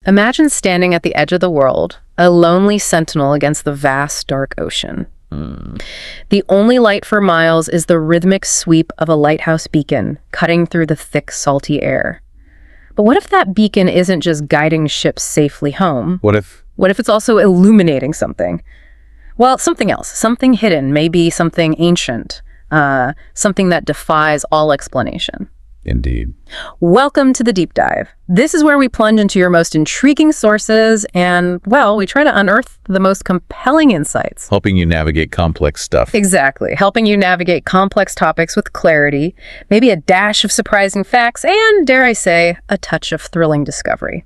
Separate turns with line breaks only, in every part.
Imagine standing at the edge of the world, a lonely sentinel against the vast, dark ocean. The only light for miles is the rhythmic sweep of a lighthouse beacon, cutting through the thick, salty air. But what if that beacon isn't just guiding ships safely home?
What if
it's also illuminating something? Well, something else, something hidden, maybe something ancient, something that defies all explanation.
Indeed.
Welcome to the Deep Dive. This is where we plunge into your most intriguing sources and, well, we try to unearth the most compelling insights.
Helping you navigate complex stuff.
Exactly. Helping you navigate complex topics with clarity, maybe a dash of surprising facts, and, dare I say, a touch of thrilling discovery.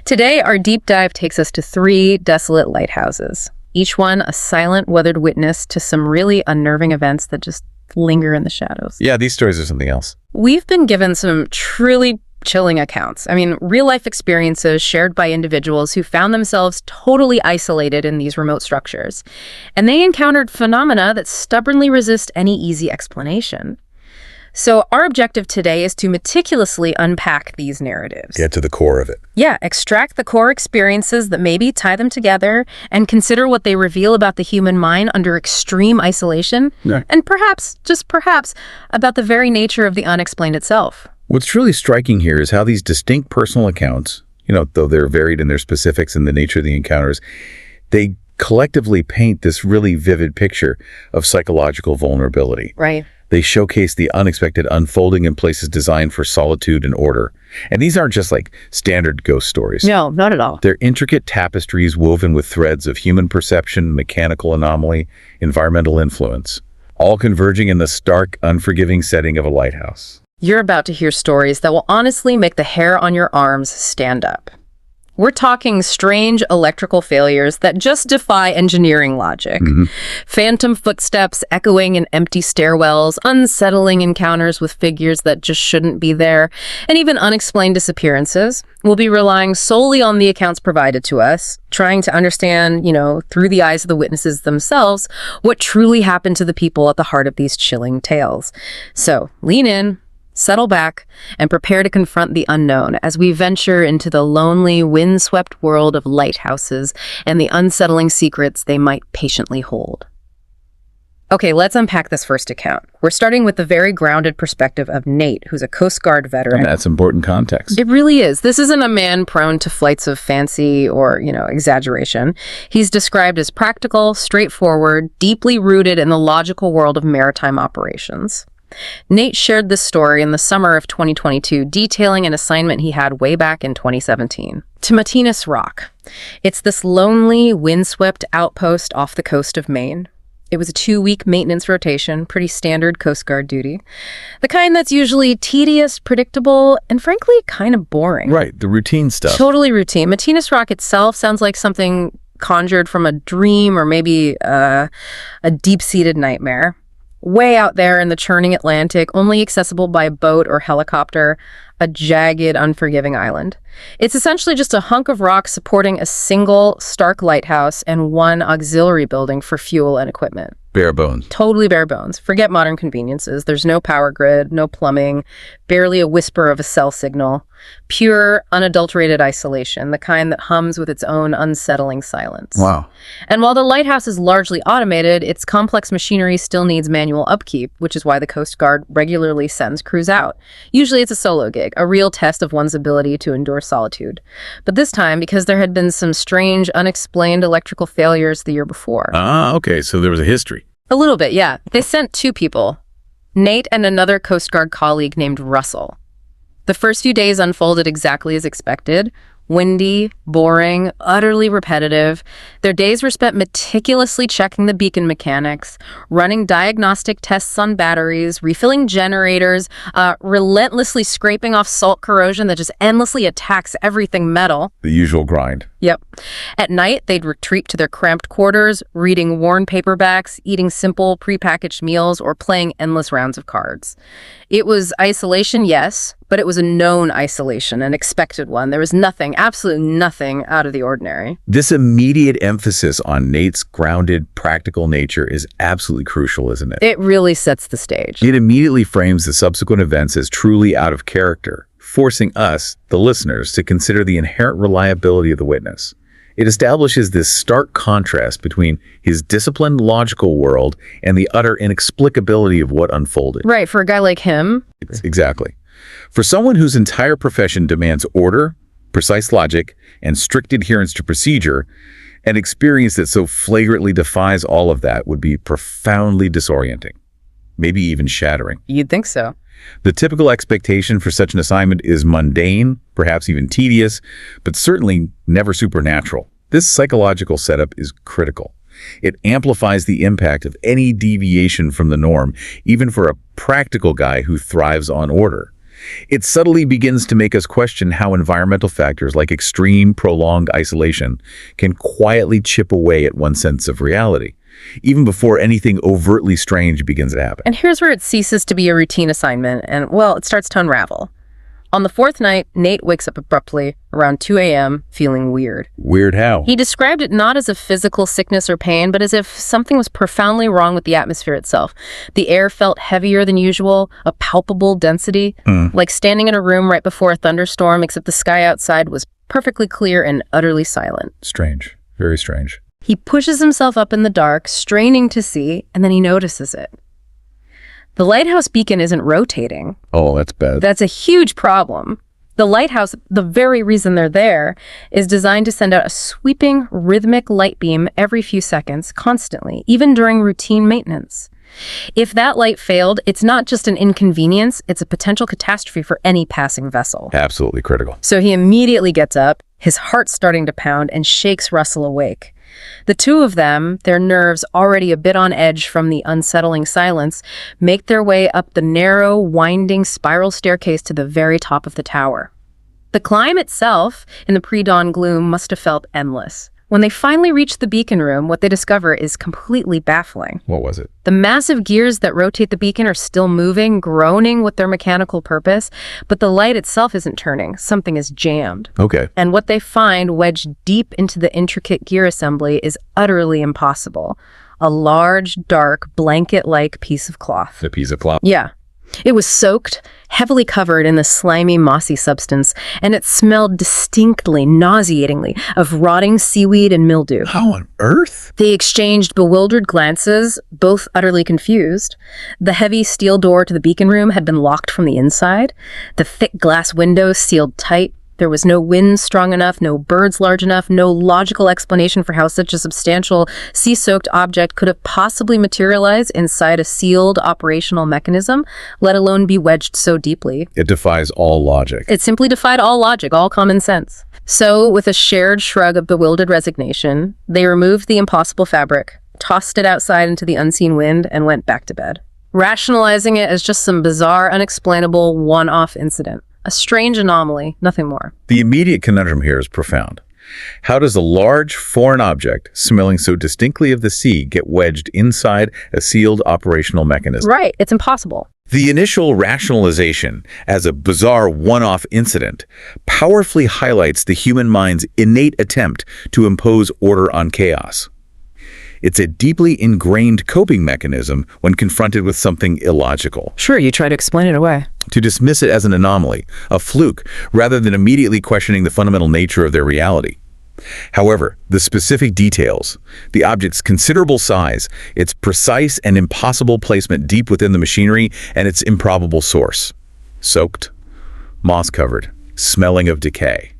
Today, our deep dive takes us to 3 desolate lighthouses, each one a silent, weathered witness to some really unnerving events that just linger in the shadows.
Yeah, these stories are something else.
We've been given some truly chilling accounts. I mean, real-life experiences shared by individuals who found themselves totally isolated in these remote structures. And they encountered phenomena that stubbornly resist any easy explanation. So our objective today is to meticulously unpack these narratives.
Get to the core of it.
Yeah, extract the core experiences that maybe tie them together and consider what they reveal about the human mind under extreme isolation.
Yeah.
And perhaps, just perhaps, about the very nature of the unexplained itself.
What's truly striking here is how these distinct personal accounts, though they're varied in their specifics and the nature of the encounters, they collectively paint this really vivid picture of psychological vulnerability.
Right.
They showcase the unexpected unfolding in places designed for solitude and order. And these aren't just like standard ghost stories.
No, not at all.
They're intricate tapestries woven with threads of human perception, mechanical anomaly, environmental influence, all converging in the stark, unforgiving setting of a lighthouse.
You're about to hear stories that will honestly make the hair on your arms stand up. We're talking strange electrical failures that just defy engineering logic. Phantom footsteps echoing in empty stairwells, unsettling encounters with figures that just shouldn't be there, and even unexplained disappearances. We'll be relying solely on the accounts provided to us, trying to understand, through the eyes of the witnesses themselves, what truly happened to the people at the heart of these chilling tales. So, lean in, settle back, and prepare to confront the unknown as we venture into the lonely, windswept world of lighthouses and the unsettling secrets they might patiently hold. Okay, let's unpack this first account. We're starting with the very grounded perspective of Nate, who's a Coast Guard veteran.
And that's important context.
It really is. This isn't a man prone to flights of fancy or, exaggeration. He's described as practical, straightforward, deeply rooted in the logical world of maritime operations. Nate shared this story in the summer of 2022, detailing an assignment he had way back in 2017 to Matinus Rock. It's this lonely, windswept outpost off the coast of Maine. It was a 2-week maintenance rotation, pretty standard Coast Guard duty. The kind that's usually tedious, predictable, and frankly, kind of boring.
Right, the routine stuff.
Totally routine. Matinus Rock itself sounds like something conjured from a dream or maybe a deep-seated nightmare. Way out there in the churning Atlantic, only accessible by boat or helicopter, a jagged, unforgiving island. It's essentially just a hunk of rock supporting a single, stark lighthouse and one auxiliary building for fuel and equipment.
Bare bones.
Totally bare bones. Forget modern conveniences. There's no power grid, no plumbing, barely a whisper of a cell signal. Pure, unadulterated isolation, the kind that hums with its own unsettling silence.
Wow.
And while the lighthouse is largely automated, its complex machinery still needs manual upkeep, which is why the Coast Guard regularly sends crews out. Usually it's a solo gig, a real test of one's ability to endure solitude. But this time, because there had been some strange, unexplained electrical failures the year before.
Ah, okay, so there was a history.
A little bit, yeah. They sent 2 people, Nate and another Coast Guard colleague named Russell. The first few days unfolded exactly as expected. Windy, boring, utterly repetitive. Their days were spent meticulously checking the beacon mechanics, running diagnostic tests on batteries, refilling generators, relentlessly scraping off salt corrosion that just endlessly attacks everything metal.
The usual grind.
Yep. At night, they'd retreat to their cramped quarters, reading worn paperbacks, eating simple prepackaged meals, or playing endless rounds of cards. It was isolation, yes, but it was a known isolation, an expected one. There was nothing, absolutely nothing out of the ordinary.
This immediate emphasis on Nate's grounded, practical nature is absolutely crucial, isn't it?
It really sets the stage.
It immediately frames the subsequent events as truly out of character, forcing us, the listeners, to consider the inherent reliability of the witness. It establishes this stark contrast between his disciplined, logical world and the utter inexplicability of what unfolded.
Right, for a guy like him.
Exactly. For someone whose entire profession demands order, precise logic, and strict adherence to procedure, an experience that so flagrantly defies all of that would be profoundly disorienting, maybe even shattering.
You'd think so.
The typical expectation for such an assignment is mundane, perhaps even tedious, but certainly never supernatural. This psychological setup is critical. It amplifies the impact of any deviation from the norm, even for a practical guy who thrives on order. It subtly begins to make us question how environmental factors like extreme, prolonged isolation can quietly chip away at one's sense of reality, even before anything overtly strange begins to happen.
And here's where it ceases to be a routine assignment and, well, it starts to unravel. On the fourth night, Nate wakes up abruptly around 2 a.m. feeling weird.
Weird how?
He described it not as a physical sickness or pain, but as if something was profoundly wrong with the atmosphere itself. The air felt heavier than usual, a palpable density, like standing in a room right before a thunderstorm, except the sky outside was perfectly clear and utterly silent.
Strange. Very strange.
He pushes himself up in the dark, straining to see, and then he notices it. The lighthouse beacon isn't rotating.
Oh, that's bad.
That's a huge problem. The lighthouse, the very reason they're there, is designed to send out a sweeping, rhythmic light beam every few seconds, constantly, even during routine maintenance. If that light failed, it's not just an inconvenience, it's a potential catastrophe for any passing vessel.
Absolutely critical.
So he immediately gets up, his heart starting to pound, and shakes Russell awake. The two of them, their nerves already a bit on edge from the unsettling silence, make their way up the narrow, winding spiral staircase to the very top of the tower. The climb itself, in the pre-dawn gloom, must have felt endless. When they finally reach the beacon room, what they discover is completely baffling.
What was it?
The massive gears that rotate the beacon are still moving, groaning with their mechanical purpose, but the light itself isn't turning. Something is jammed.
Okay.
And what they find wedged deep into the intricate gear assembly is utterly impossible. A large, dark, blanket-like piece of cloth.
The piece of cloth?
Yeah. It was soaked, heavily covered in the slimy, mossy substance, and it smelled distinctly, nauseatingly, of rotting seaweed and mildew.
How on earth?
They exchanged bewildered glances, both utterly confused. The heavy steel door to the beacon room had been locked from the inside. The thick glass windows sealed tight. There was no wind strong enough, no birds large enough, no logical explanation for how such a substantial sea-soaked object could have possibly materialized inside a sealed operational mechanism, let alone be wedged so deeply.
It defies all logic.
It simply defied all logic, all common sense. So, with a shared shrug of bewildered resignation, they removed the impossible fabric, tossed it outside into the unseen wind, and went back to bed, rationalizing it as just some bizarre, unexplainable, one-off incident. A strange anomaly, nothing more.
The immediate conundrum here is profound. How does a large foreign object, smelling so distinctly of the sea, get wedged inside a sealed operational mechanism?
Right, it's impossible.
The initial rationalization as a bizarre one-off incident powerfully highlights the human mind's innate attempt to impose order on chaos. It's a deeply ingrained coping mechanism when confronted with something illogical.
Sure, you try to explain it away.
To dismiss it as an anomaly, a fluke, rather than immediately questioning the fundamental nature of their reality. However, the specific details, the object's considerable size, its precise and impossible placement deep within the machinery, and its improbable source. Soaked, moss-covered, smelling of decay.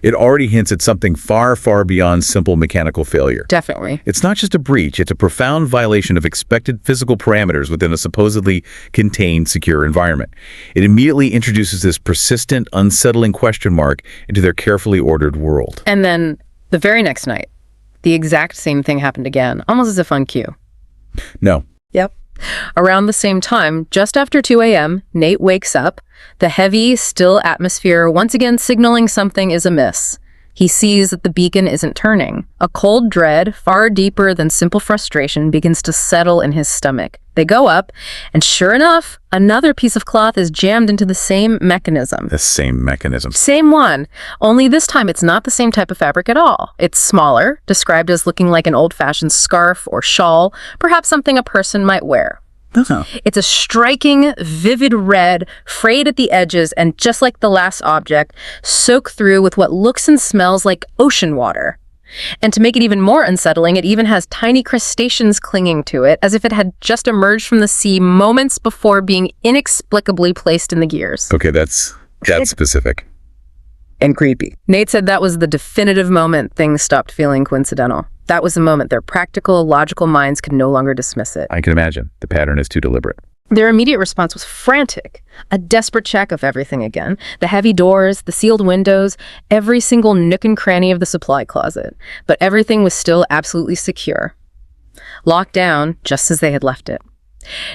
It already hints at something far, far beyond simple mechanical failure.
Definitely.
It's not just a breach, it's a profound violation of expected physical parameters within a supposedly contained, secure environment. It immediately introduces this persistent, unsettling question mark into their carefully ordered world.
And then, the very next night, the exact same thing happened again, almost as if on cue.
No.
Yep. Around the same time, just after 2 a.m., Nate wakes up, the heavy, still atmosphere once again signaling something is amiss. He sees that the beacon isn't turning. A cold dread, far deeper than simple frustration, begins to settle in his stomach. They go up, and sure enough, another piece of cloth is jammed into the same mechanism.
The same mechanism.
Same one, only this time it's not the same type of fabric at all. It's smaller, described as looking like an old-fashioned scarf or shawl, perhaps something a person might wear.
Oh.
It's a striking, vivid red, frayed at the edges, and just like the last object, soaked through with what looks and smells like ocean water. And to make it even more unsettling, it even has tiny crustaceans clinging to it, as if it had just emerged from the sea moments before being inexplicably placed in the gears.
Okay, that's specific.
And creepy. Nate said that was the definitive moment things stopped feeling coincidental. That was the moment their practical, logical minds could no longer dismiss it.
I can imagine. The pattern is too deliberate.
Their immediate response was frantic. A desperate check of everything again. The heavy doors, the sealed windows, every single nook and cranny of the supply closet. But everything was still absolutely secure. Locked down, just as they had left it.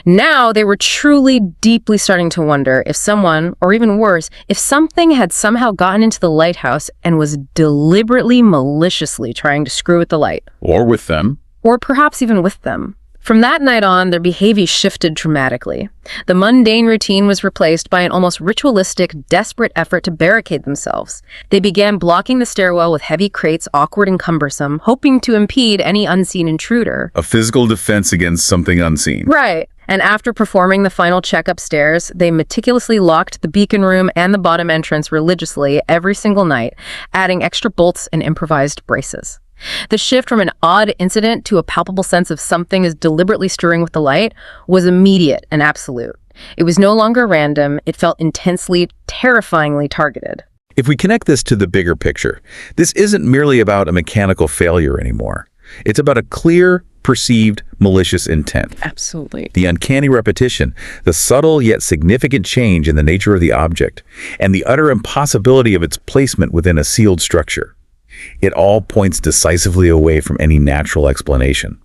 Now they were truly deeply starting to wonder if someone, or even worse, if something had somehow gotten into the lighthouse and was deliberately, maliciously trying to screw with the light.
Or with them.
Or perhaps even with them. From that night on, their behavior shifted dramatically. The mundane routine was replaced by an almost ritualistic, desperate effort to barricade themselves. They began blocking the stairwell with heavy crates, awkward and cumbersome, hoping to impede any unseen intruder.
A physical defense against something unseen.
Right. And after performing the final check upstairs, they meticulously locked the beacon room and the bottom entrance religiously every single night, adding extra bolts and improvised braces. The shift from an odd incident to a palpable sense of something is deliberately stirring with the light was immediate and absolute. It was no longer random. It felt intensely, terrifyingly targeted.
If we connect this to the bigger picture, this isn't merely about a mechanical failure anymore. It's about a clear, perceived, malicious intent.
Absolutely.
The uncanny repetition, the subtle yet significant change in the nature of the object, and the utter impossibility of its placement within a sealed structure. It all points decisively away from any natural explanation.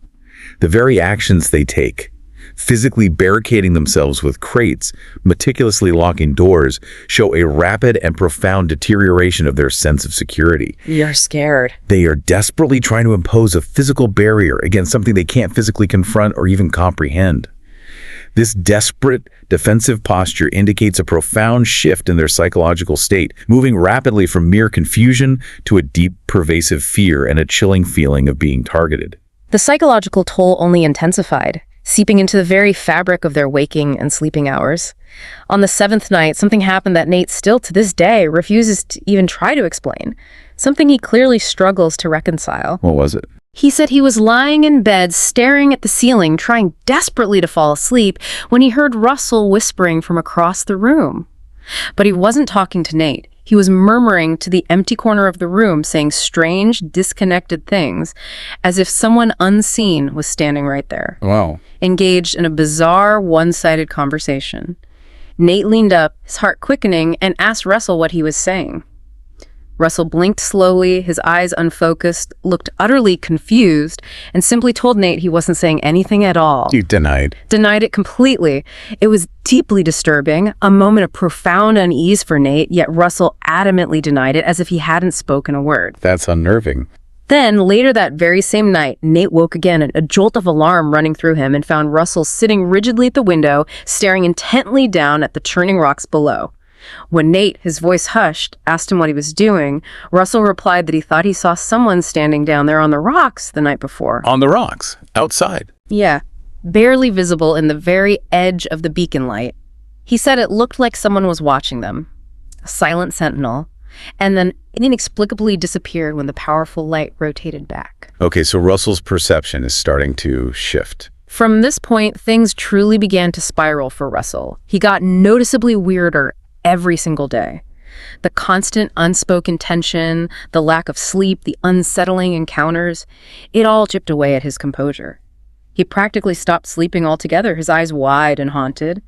The very actions they take, physically barricading themselves with crates, meticulously locking doors, show a rapid and profound deterioration of their sense of security.
You're scared.
They are desperately trying to impose a physical barrier against something they can't physically confront or even comprehend. This desperate, defensive posture indicates a profound shift in their psychological state, moving rapidly from mere confusion to a deep, pervasive fear and a chilling feeling of being targeted.
The psychological toll only intensified, seeping into the very fabric of their waking and sleeping hours. On the 7th night, something happened that Nate still to this day refuses to even try to explain. Something he clearly struggles to reconcile.
What was it?
He said he was lying in bed, staring at the ceiling, trying desperately to fall asleep, when he heard Russell whispering from across the room. But he wasn't talking to Nate. He was murmuring to the empty corner of the room, saying strange, disconnected things, as if someone unseen was standing right there.
Wow.
Engaged in a bizarre, one-sided conversation. Nate leaned up, his heart quickening, and asked Russell what he was saying. Russell blinked slowly, his eyes unfocused, looked utterly confused, and simply told Nate he wasn't saying anything at all.
You denied.
Denied it completely. It was deeply disturbing, a moment of profound unease for Nate, yet Russell adamantly denied it as if he hadn't spoken a word.
That's unnerving.
Then, later that very same night, Nate woke again, a jolt of alarm running through him, and found Russell sitting rigidly at the window, staring intently down at the churning rocks below. When Nate, his voice hushed, asked him what he was doing, Russell replied that he thought he saw someone standing down there on the rocks the night before.
On the rocks, outside.
Yeah, barely visible in the very edge of the beacon light. He said it looked like someone was watching them, a silent sentinel, and then it inexplicably disappeared when the powerful light rotated back.
Okay, so Russell's perception is starting to shift.
From this point, things truly began to spiral for Russell. He got noticeably weirder every single day. The constant unspoken tension, the lack of sleep, the unsettling encounters, it all chipped away at his composure. He practically stopped sleeping altogether, his eyes wide and haunted.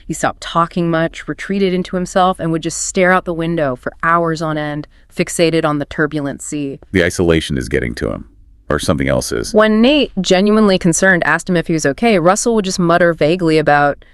He stopped talking much, retreated into himself, and would just stare out the window for hours on end, fixated on the turbulent sea.
The isolation is getting to him, or something else is.
When Nate, genuinely concerned, asked him if he was okay, Russell would just mutter vaguely about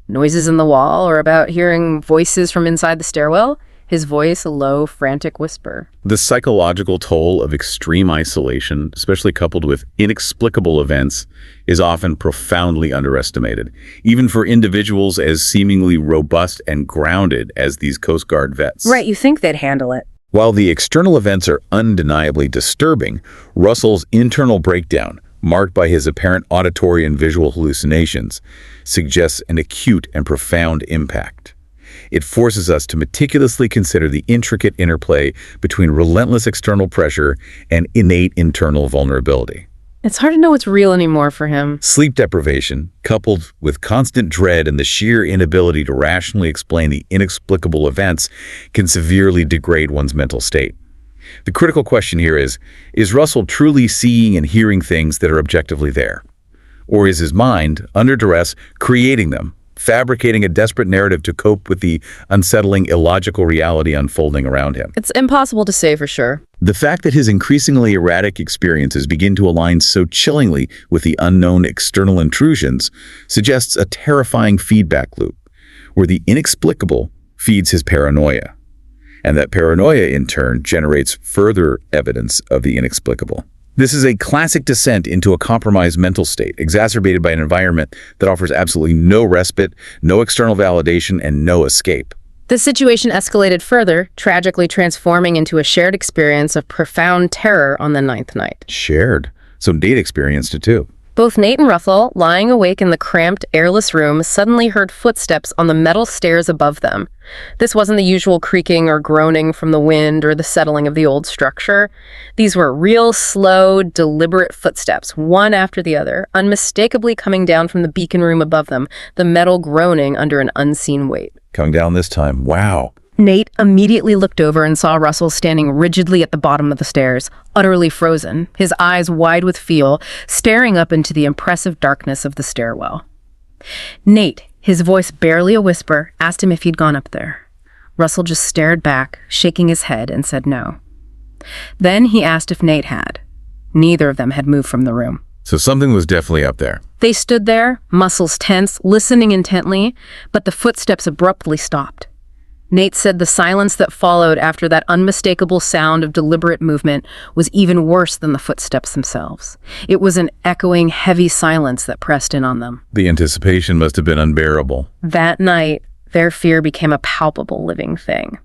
noises in the wall or about hearing voices from inside the stairwell, his voice a low, frantic whisper.
The psychological toll of extreme isolation, especially coupled with inexplicable events, is often profoundly underestimated, even for individuals as seemingly robust and grounded as these Coast Guard vets.
Right, you think they'd handle it.
While the external events are undeniably disturbing, Russell's internal breakdown, marked by his apparent auditory and visual hallucinations, suggests an acute and profound impact. It forces us to meticulously consider the intricate interplay between relentless external pressure and innate internal vulnerability.
It's hard to know what's real anymore for him.
Sleep deprivation, coupled with constant dread and the sheer inability to rationally explain the inexplicable events, can severely degrade one's mental state. The critical question here is Russell truly seeing and hearing things that are objectively there? Or is his mind, under duress, creating them, fabricating a desperate narrative to cope with the unsettling, illogical reality unfolding around him?
It's impossible to say for sure.
The fact that his increasingly erratic experiences begin to align so chillingly with the unknown external intrusions suggests a terrifying feedback loop, where the inexplicable feeds his paranoia, and that paranoia in turn generates further evidence of the inexplicable. This is a classic descent into a compromised mental state, exacerbated by an environment that offers absolutely no respite, no external validation, and no escape.
The situation escalated further, tragically transforming into a shared experience of profound terror on the 9th night.
Shared? So Nate experienced it too.
Both Nate and Russell, lying awake in the cramped, airless room, suddenly heard footsteps on the metal stairs above them. This wasn't the usual creaking or groaning from the wind or the settling of the old structure. These were real, slow, deliberate footsteps, one after the other, unmistakably coming down from the beacon room above them, the metal groaning under an unseen weight.
Coming down this time, wow.
Nate immediately looked over and saw Russell standing rigidly at the bottom of the stairs, utterly frozen, his eyes wide with fear, staring up into the impressive darkness of the stairwell. Nate, his voice barely a whisper, asked him if he'd gone up there. Russell just stared back, shaking his head, and said no. Then he asked if Nate had. Neither of them had moved from the room.
So something was definitely up there.
They stood there, muscles tense, listening intently, but the footsteps abruptly stopped. Nate said the silence that followed after that unmistakable sound of deliberate movement was even worse than the footsteps themselves. It was an echoing, heavy silence that pressed in on them.
The anticipation must have been unbearable.
That night, their fear became a palpable living thing.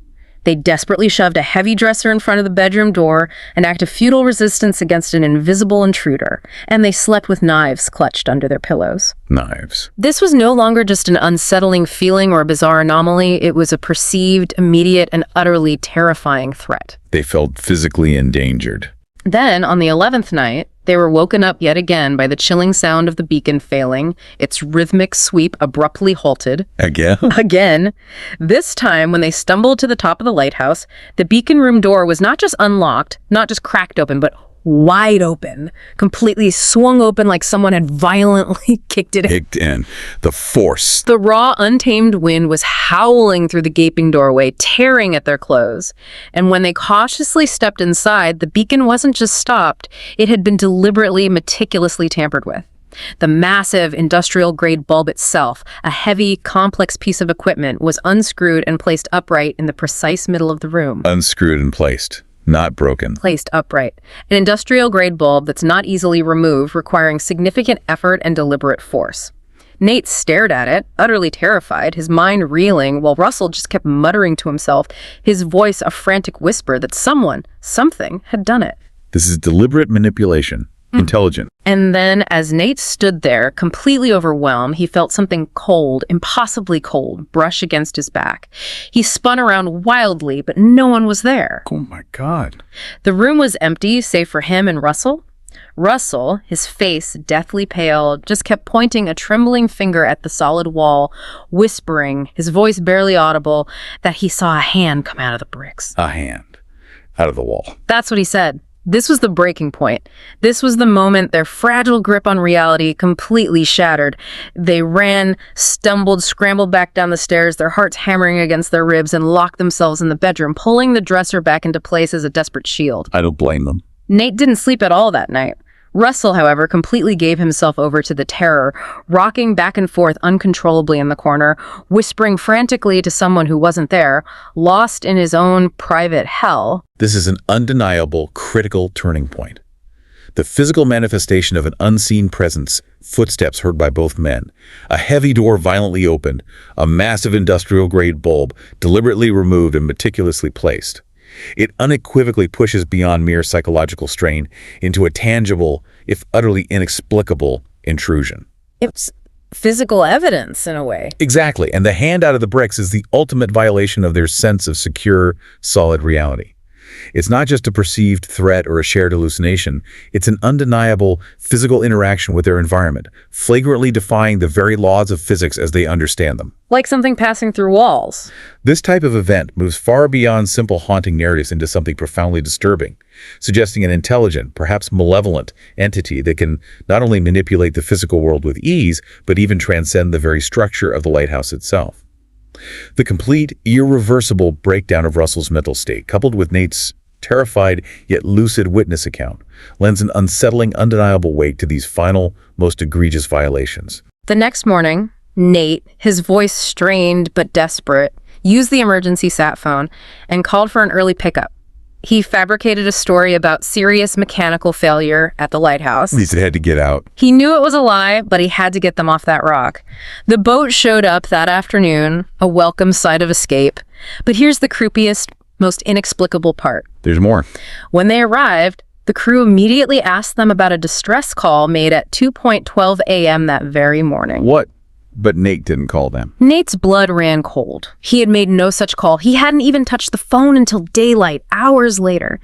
They desperately shoved a heavy dresser in front of the bedroom door, an act of futile resistance against an invisible intruder, and they slept with knives clutched under their pillows.
Knives.
This was no longer just an unsettling feeling or a bizarre anomaly. It was a perceived, immediate, and utterly terrifying threat.
They felt physically endangered.
Then, on the 11th night, they were woken up yet again by the chilling sound of the beacon failing, its rhythmic sweep abruptly halted.
Again?
Again. This time, when they stumbled to the top of the lighthouse, the beacon room door was not just unlocked, not just cracked open, but wide open, completely swung open like someone had violently kicked it in.
Kicked in. The force.
The raw, untamed wind was howling through the gaping doorway, tearing at their clothes. And when they cautiously stepped inside, the beacon wasn't just stopped, it had been deliberately, meticulously tampered with. The massive industrial-grade bulb itself, a heavy, complex piece of equipment, was unscrewed and placed upright in the precise middle of the room.
Unscrewed and placed. Not broken.
Placed upright. An industrial-grade bulb that's not easily removed, requiring significant effort and deliberate force. Nate stared at it, utterly terrified, his mind reeling, while Russell just kept muttering to himself, his voice a frantic whisper that something had done it.
This is deliberate manipulation. Intelligent.
And then, as Nate stood there, completely overwhelmed, he felt something cold, impossibly cold, brush against his back. He spun around wildly, but no one was there.
Oh my God.
The room was empty, save for him and Russell. Russell, his face deathly pale, just kept pointing a trembling finger at the solid wall, whispering, his voice barely audible, that he saw a hand come out of the bricks.
A hand. Out of the wall.
That's what he said. This was the breaking point. This was the moment their fragile grip on reality completely shattered. They ran, stumbled, scrambled back down the stairs, their hearts hammering against their ribs, and locked themselves in the bedroom, pulling the dresser back into place as a desperate shield.
I don't blame them.
Nate didn't sleep at all that night. Russell, however, completely gave himself over to the terror, rocking back and forth uncontrollably in the corner, whispering frantically to someone who wasn't there, lost in his own private hell.
This is an undeniable, critical turning point. The physical manifestation of an unseen presence, footsteps heard by both men, a heavy door violently opened, a massive industrial-grade bulb deliberately removed and meticulously placed. It unequivocally pushes beyond mere psychological strain into a tangible, if utterly inexplicable, intrusion.
It's physical evidence, in a way.
Exactly, and the hand out of the bricks is the ultimate violation of their sense of secure, solid reality. It's not just a perceived threat or a shared hallucination. It's an undeniable physical interaction with their environment, flagrantly defying the very laws of physics as they understand them.
Like something passing through walls.
This type of event moves far beyond simple haunting narratives into something profoundly disturbing, suggesting an intelligent, perhaps malevolent, entity that can not only manipulate the physical world with ease, but even transcend the very structure of the lighthouse itself. The complete, irreversible breakdown of Russell's mental state, coupled with Nate's terrified yet lucid witness account, lends an unsettling, undeniable weight to these final, most egregious violations.
The next morning, Nate, his voice strained but desperate, used the emergency sat phone and called for an early pickup. He fabricated a story about serious mechanical failure at the lighthouse.
At least it had to get out.
He knew it was a lie, but he had to get them off that rock. The boat showed up that afternoon, a welcome sight of escape. But here's the creepiest, most inexplicable part.
There's more.
When they arrived, the crew immediately asked them about a distress call made at 2:12 a.m. that very morning.
What? But Nate didn't call them.
Nate's blood ran cold. He had made no such call. He hadn't even touched the phone until daylight, hours later.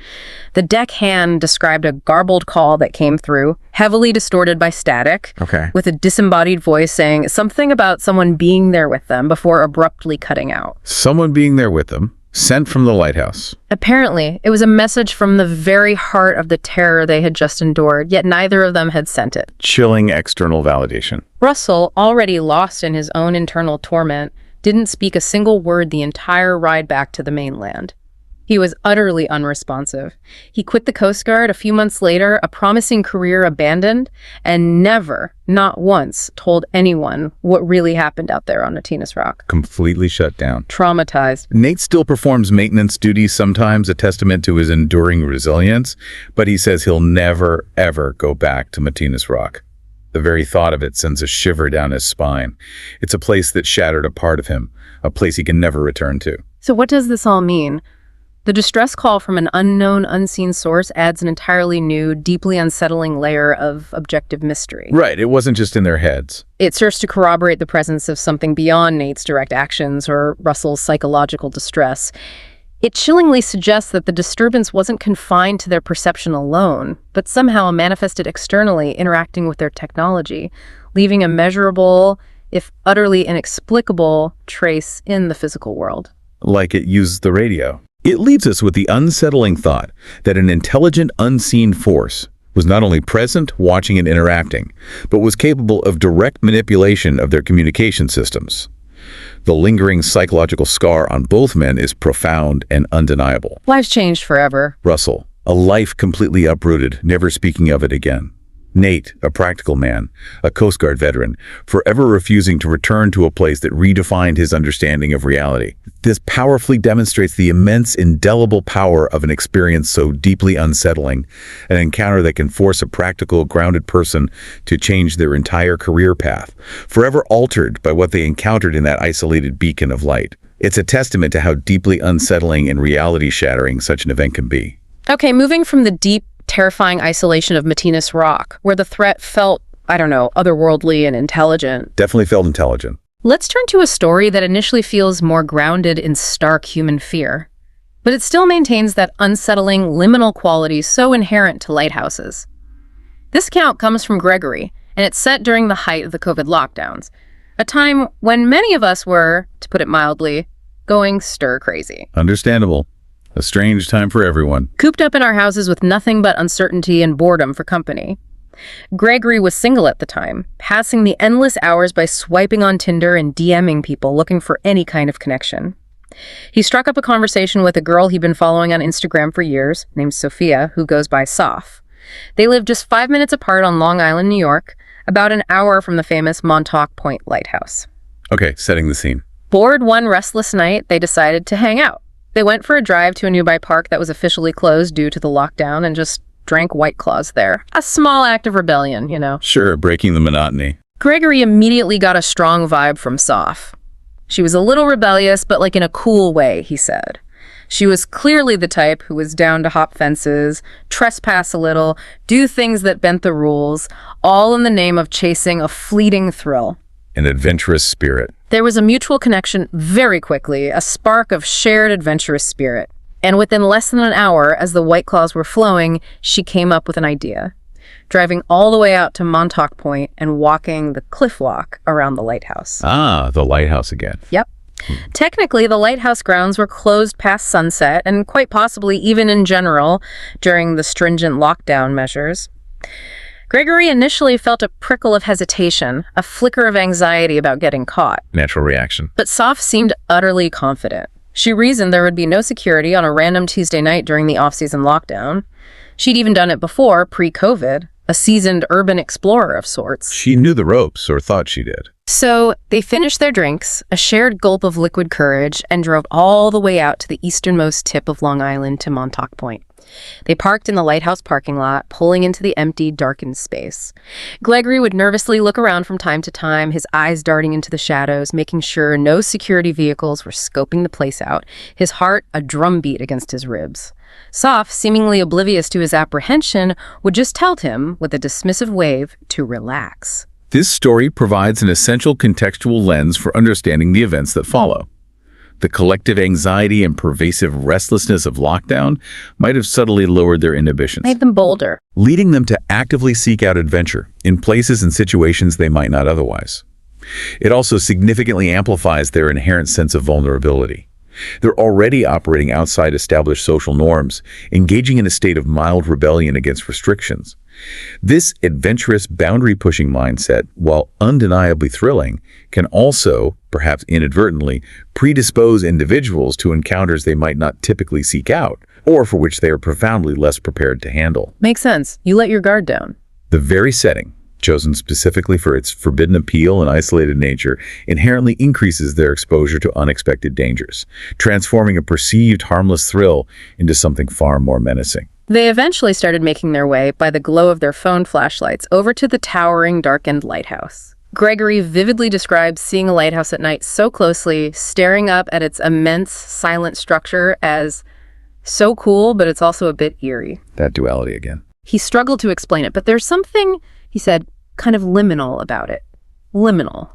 The deckhand described a garbled call that came through, heavily distorted by static, with a disembodied voice saying something about someone being there with them before abruptly cutting out.
Someone being there with them, sent from the lighthouse.
Apparently, it was a message from the very heart of the terror they had just endured, yet neither of them had sent it.
Chilling external validation.
Russell, already lost in his own internal torment, didn't speak a single word the entire ride back to the mainland. He was utterly unresponsive. He quit the Coast Guard a few months later, a promising career abandoned, and never, not once, told anyone what really happened out there on Matinus Rock.
Completely shut down.
Traumatized.
Nate still performs maintenance duties sometimes, a testament to his enduring resilience, but he says he'll never, ever go back to Matinus Rock. The very thought of it sends a shiver down his spine. It's a place that shattered a part of him, a place he can never return to.
So what does this all mean? The distress call from an unknown, unseen source adds an entirely new, deeply unsettling layer of objective mystery.
Right, it wasn't just in their heads.
It serves to corroborate the presence of something beyond Nate's direct actions or Russell's psychological distress. It chillingly suggests that the disturbance wasn't confined to their perception alone, but somehow manifested externally, interacting with their technology, leaving a measurable, if utterly inexplicable, trace in the physical world.
Like it used the radio. It leaves us with the unsettling thought that an intelligent, unseen force was not only present, watching, and interacting, but was capable of direct manipulation of their communication systems. The lingering psychological scar on both men is profound and undeniable.
Life's changed forever.
Russell, a life completely uprooted, never speaking of it again. Nate, a practical man, a Coast Guard veteran, forever refusing to return to a place that redefined his understanding of reality. This powerfully demonstrates the immense, indelible power of an experience so deeply unsettling, an encounter that can force a practical, grounded person to change their entire career path, forever altered by what they encountered in that isolated beacon of light. It's a testament to how deeply unsettling and reality-shattering such an event can be.
Okay, moving from the deep, terrifying isolation of Matinus Rock, where the threat felt, otherworldly and intelligent.
Definitely felt intelligent.
Let's turn to a story that initially feels more grounded in stark human fear. But it still maintains that unsettling, liminal quality so inherent to lighthouses. This account comes from Gregory, and it's set during the height of the COVID lockdowns, a time when many of us were, to put it mildly, going stir-crazy.
Understandable. A strange time for everyone.
Cooped up in our houses with nothing but uncertainty and boredom for company. Gregory was single at the time, passing the endless hours by swiping on Tinder and DMing people looking for any kind of connection. He struck up a conversation with a girl he'd been following on Instagram for years, named Sophia, who goes by Sofh. They lived just 5 minutes apart on Long Island, New York, about an hour from the famous Montauk Lighthouse.
Okay, setting the scene.
Bored one restless night, they decided to hang out. They went for a drive to a nearby park that was officially closed due to the lockdown and just drank White Claws there. A small act of rebellion, you know.
Sure, breaking the monotony.
Gregory immediately got a strong vibe from Sofh. She was a little rebellious, but like in a cool way, he said. She was clearly the type who was down to hop fences, trespass a little, do things that bent the rules, all in the name of chasing a fleeting thrill.
An adventurous spirit.
There was a mutual connection very quickly, a spark of shared adventurous spirit. And within less than an hour, as the White Claws were flowing, she came up with an idea. Driving all the way out to Montauk Point and walking the cliffwalk around the lighthouse.
Ah, the lighthouse again.
Yep. Technically, the lighthouse grounds were closed past sunset, and quite possibly even in general during the stringent lockdown measures. Gregory initially felt a prickle of hesitation, a flicker of anxiety about getting caught.
Natural reaction.
But Sofh seemed utterly confident. She reasoned there would be no security on a random Tuesday night during the off-season lockdown. She'd even done it before, pre-COVID, a seasoned urban explorer of sorts.
She knew the ropes, or thought she did.
So they finished their drinks, a shared gulp of liquid courage, and drove all the way out to the easternmost tip of Long Island to Montauk Point. They parked in the lighthouse parking lot, pulling into the empty, darkened space. Gregory would nervously look around from time to time, his eyes darting into the shadows, making sure no security vehicles were scoping the place out, his heart a drumbeat against his ribs. Sofh, seemingly oblivious to his apprehension, would just tell him, with a dismissive wave, to relax.
This story provides an essential contextual lens for understanding the events that follow. The collective anxiety and pervasive restlessness of lockdown might have subtly lowered their inhibitions,
Made them bolder.
leading them to actively seek out adventure in places and situations they might not otherwise. It also significantly amplifies their inherent sense of vulnerability. They're already operating outside established social norms, engaging in a state of mild rebellion against restrictions. This adventurous, boundary-pushing mindset, while undeniably thrilling, can also, perhaps inadvertently, predispose individuals to encounters they might not typically seek out, or for which they are profoundly less prepared to handle.
Makes sense. You let your guard down.
The very setting, chosen specifically for its forbidden appeal and isolated nature, inherently increases their exposure to unexpected dangers, transforming a perceived harmless thrill into something far more menacing.
They eventually started making their way, by the glow of their phone flashlights, over to the towering, darkened lighthouse. Gregory vividly describes seeing a lighthouse at night so closely, staring up at its immense, silent structure as so cool, but it's also a bit eerie.
That duality again.
He struggled to explain it, but there's something, he said, kind of liminal about it. Liminal.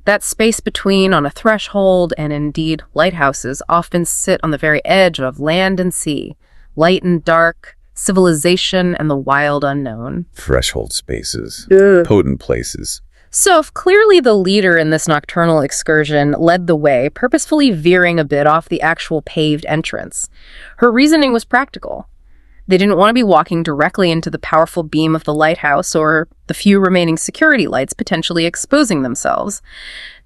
That space between, on a threshold, and indeed, lighthouses often sit on the very edge of land and sea, light and dark, civilization and the wild unknown.
Threshold spaces.
Ugh.
Potent places.
Soph, clearly the leader in this nocturnal excursion, led the way, purposefully veering a bit off the actual paved entrance. Her reasoning was practical. They didn't want to be walking directly into the powerful beam of the lighthouse or the few remaining security lights potentially exposing themselves.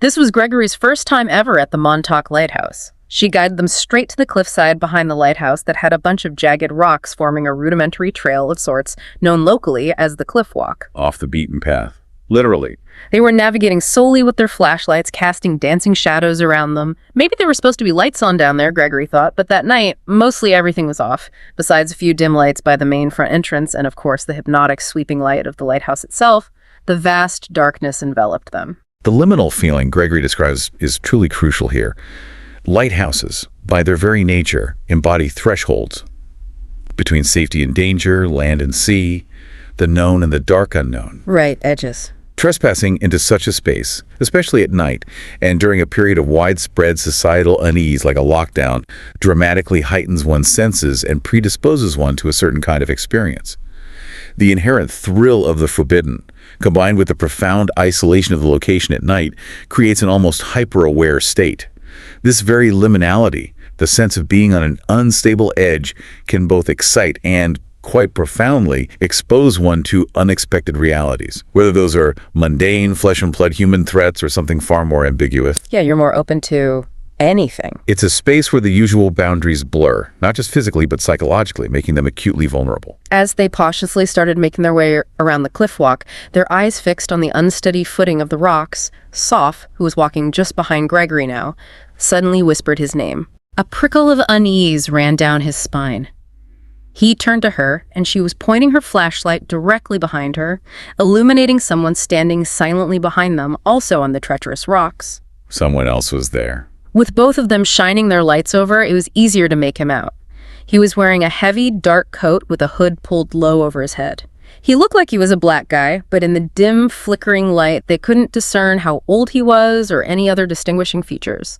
This was Gregory's first time ever at the Montauk Lighthouse. She guided them straight to the cliffside behind the lighthouse that had a bunch of jagged rocks forming a rudimentary trail of sorts known locally as the cliffwalk.
Off the beaten path. Literally.
They were navigating solely with their flashlights, casting dancing shadows around them. Maybe there were supposed to be lights on down there, Gregory thought, but that night, mostly everything was off, besides a few dim lights by the main front entrance and, of course, the hypnotic sweeping light of the lighthouse itself. The vast darkness enveloped them.
The liminal feeling Gregory describes is truly crucial here. Lighthouses, by their very nature, embody thresholds between safety and danger, land and sea, the known and the dark unknown.
Right, edges.
Trespassing into such a space, especially at night and during a period of widespread societal unease like a lockdown, dramatically heightens one's senses and predisposes one to a certain kind of experience. The inherent thrill of the forbidden, combined with the profound isolation of the location at night, creates an almost hyper-aware state. This very liminality, the sense of being on an unstable edge, can both excite and, quite profoundly, expose one to unexpected realities, whether those are mundane, flesh-and-blood human threats or something far more ambiguous.
Yeah, you're more open to anything.
It's a space where the usual boundaries blur, not just physically but psychologically, making them acutely vulnerable.
As they cautiously started making their way around the cliffwalk, their eyes fixed on the unsteady footing of the rocks, Soph, who was walking just behind Gregory now, suddenly whispered his name. A prickle of unease ran down his spine. He turned to her, and she was pointing her flashlight directly behind her, illuminating someone standing silently behind them, also on the treacherous rocks.
Someone else was there.
With both of them shining their lights over, it was easier to make him out. He was wearing a heavy, dark coat with a hood pulled low over his head. He looked like he was a black guy, but in the dim, flickering light, they couldn't discern how old he was or any other distinguishing features.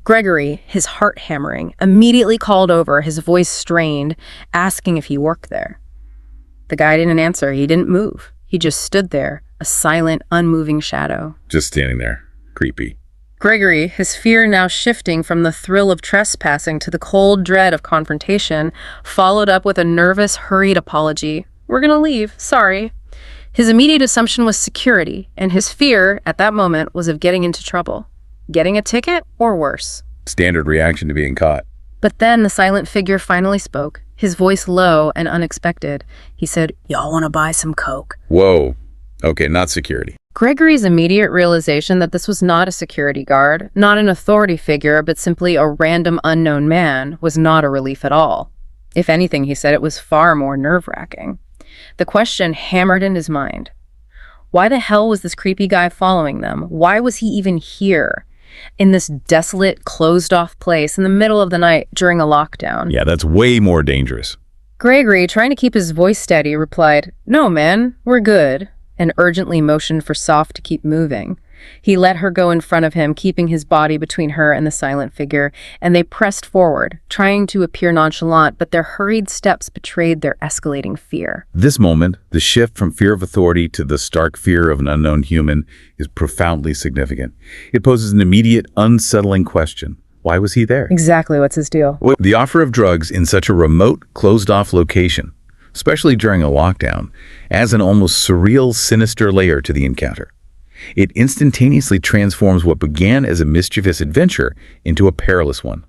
Gregory, his heart hammering, immediately called over, his voice strained, asking if he worked there. The guy didn't answer. He didn't move. He just stood there, a silent, unmoving shadow.
Just standing there. Creepy.
Gregory, his fear now shifting from the thrill of trespassing to the cold dread of confrontation, followed up with a nervous, hurried apology. "We're gonna leave. Sorry." His immediate assumption was security, and his fear, at that moment, was of getting into trouble. Getting a ticket, or worse.
Standard reaction to being caught.
But then the silent figure finally spoke, his voice low and unexpected. He said, "Y'all wanna buy some Coke?"
Whoa. Okay, not security.
Gregory's immediate realization that this was not a security guard, not an authority figure, but simply a random unknown man, was not a relief at all. If anything, he said, it was far more nerve-wracking. The question hammered in his mind. Why the hell was this creepy guy following them? Why was he even here? In this desolate, closed-off place in the middle of the night during a lockdown?
Yeah, that's way more dangerous.
Gregory, trying to keep his voice steady, replied, "No, man, we're good," and urgently motioned for Sofh to keep moving. He let her go in front of him, keeping his body between her and the silent figure, and they pressed forward, trying to appear nonchalant, but their hurried steps betrayed their escalating fear.
This moment, the shift from fear of authority to the stark fear of an unknown human, is profoundly significant. It poses an immediate, unsettling question. Why was he there?
Exactly, what's his deal?
The offer of drugs in such a remote, closed-off location, especially during a lockdown, adds an almost surreal, sinister layer to the encounter. It instantaneously transforms what began as a mischievous adventure into a perilous one,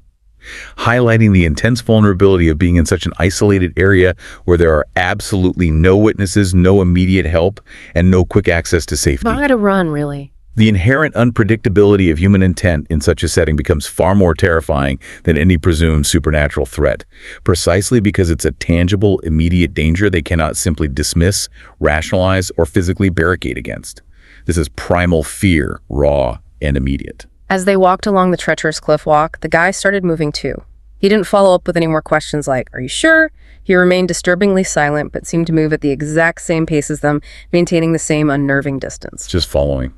highlighting the intense vulnerability of being in such an isolated area where there are absolutely no witnesses, no immediate help, and no quick access to safety.
Not to run, really.
The inherent unpredictability of human intent in such a setting becomes far more terrifying than any presumed supernatural threat, precisely because it's a tangible, immediate danger they cannot simply dismiss, rationalize, or physically barricade against. This is primal fear, raw and immediate.
As they walked along the treacherous cliff walk, the guy started moving too. He didn't follow up with any more questions like, "Are you sure?" He remained disturbingly silent, but seemed to move at the exact same pace as them, maintaining the same unnerving distance.
Just following.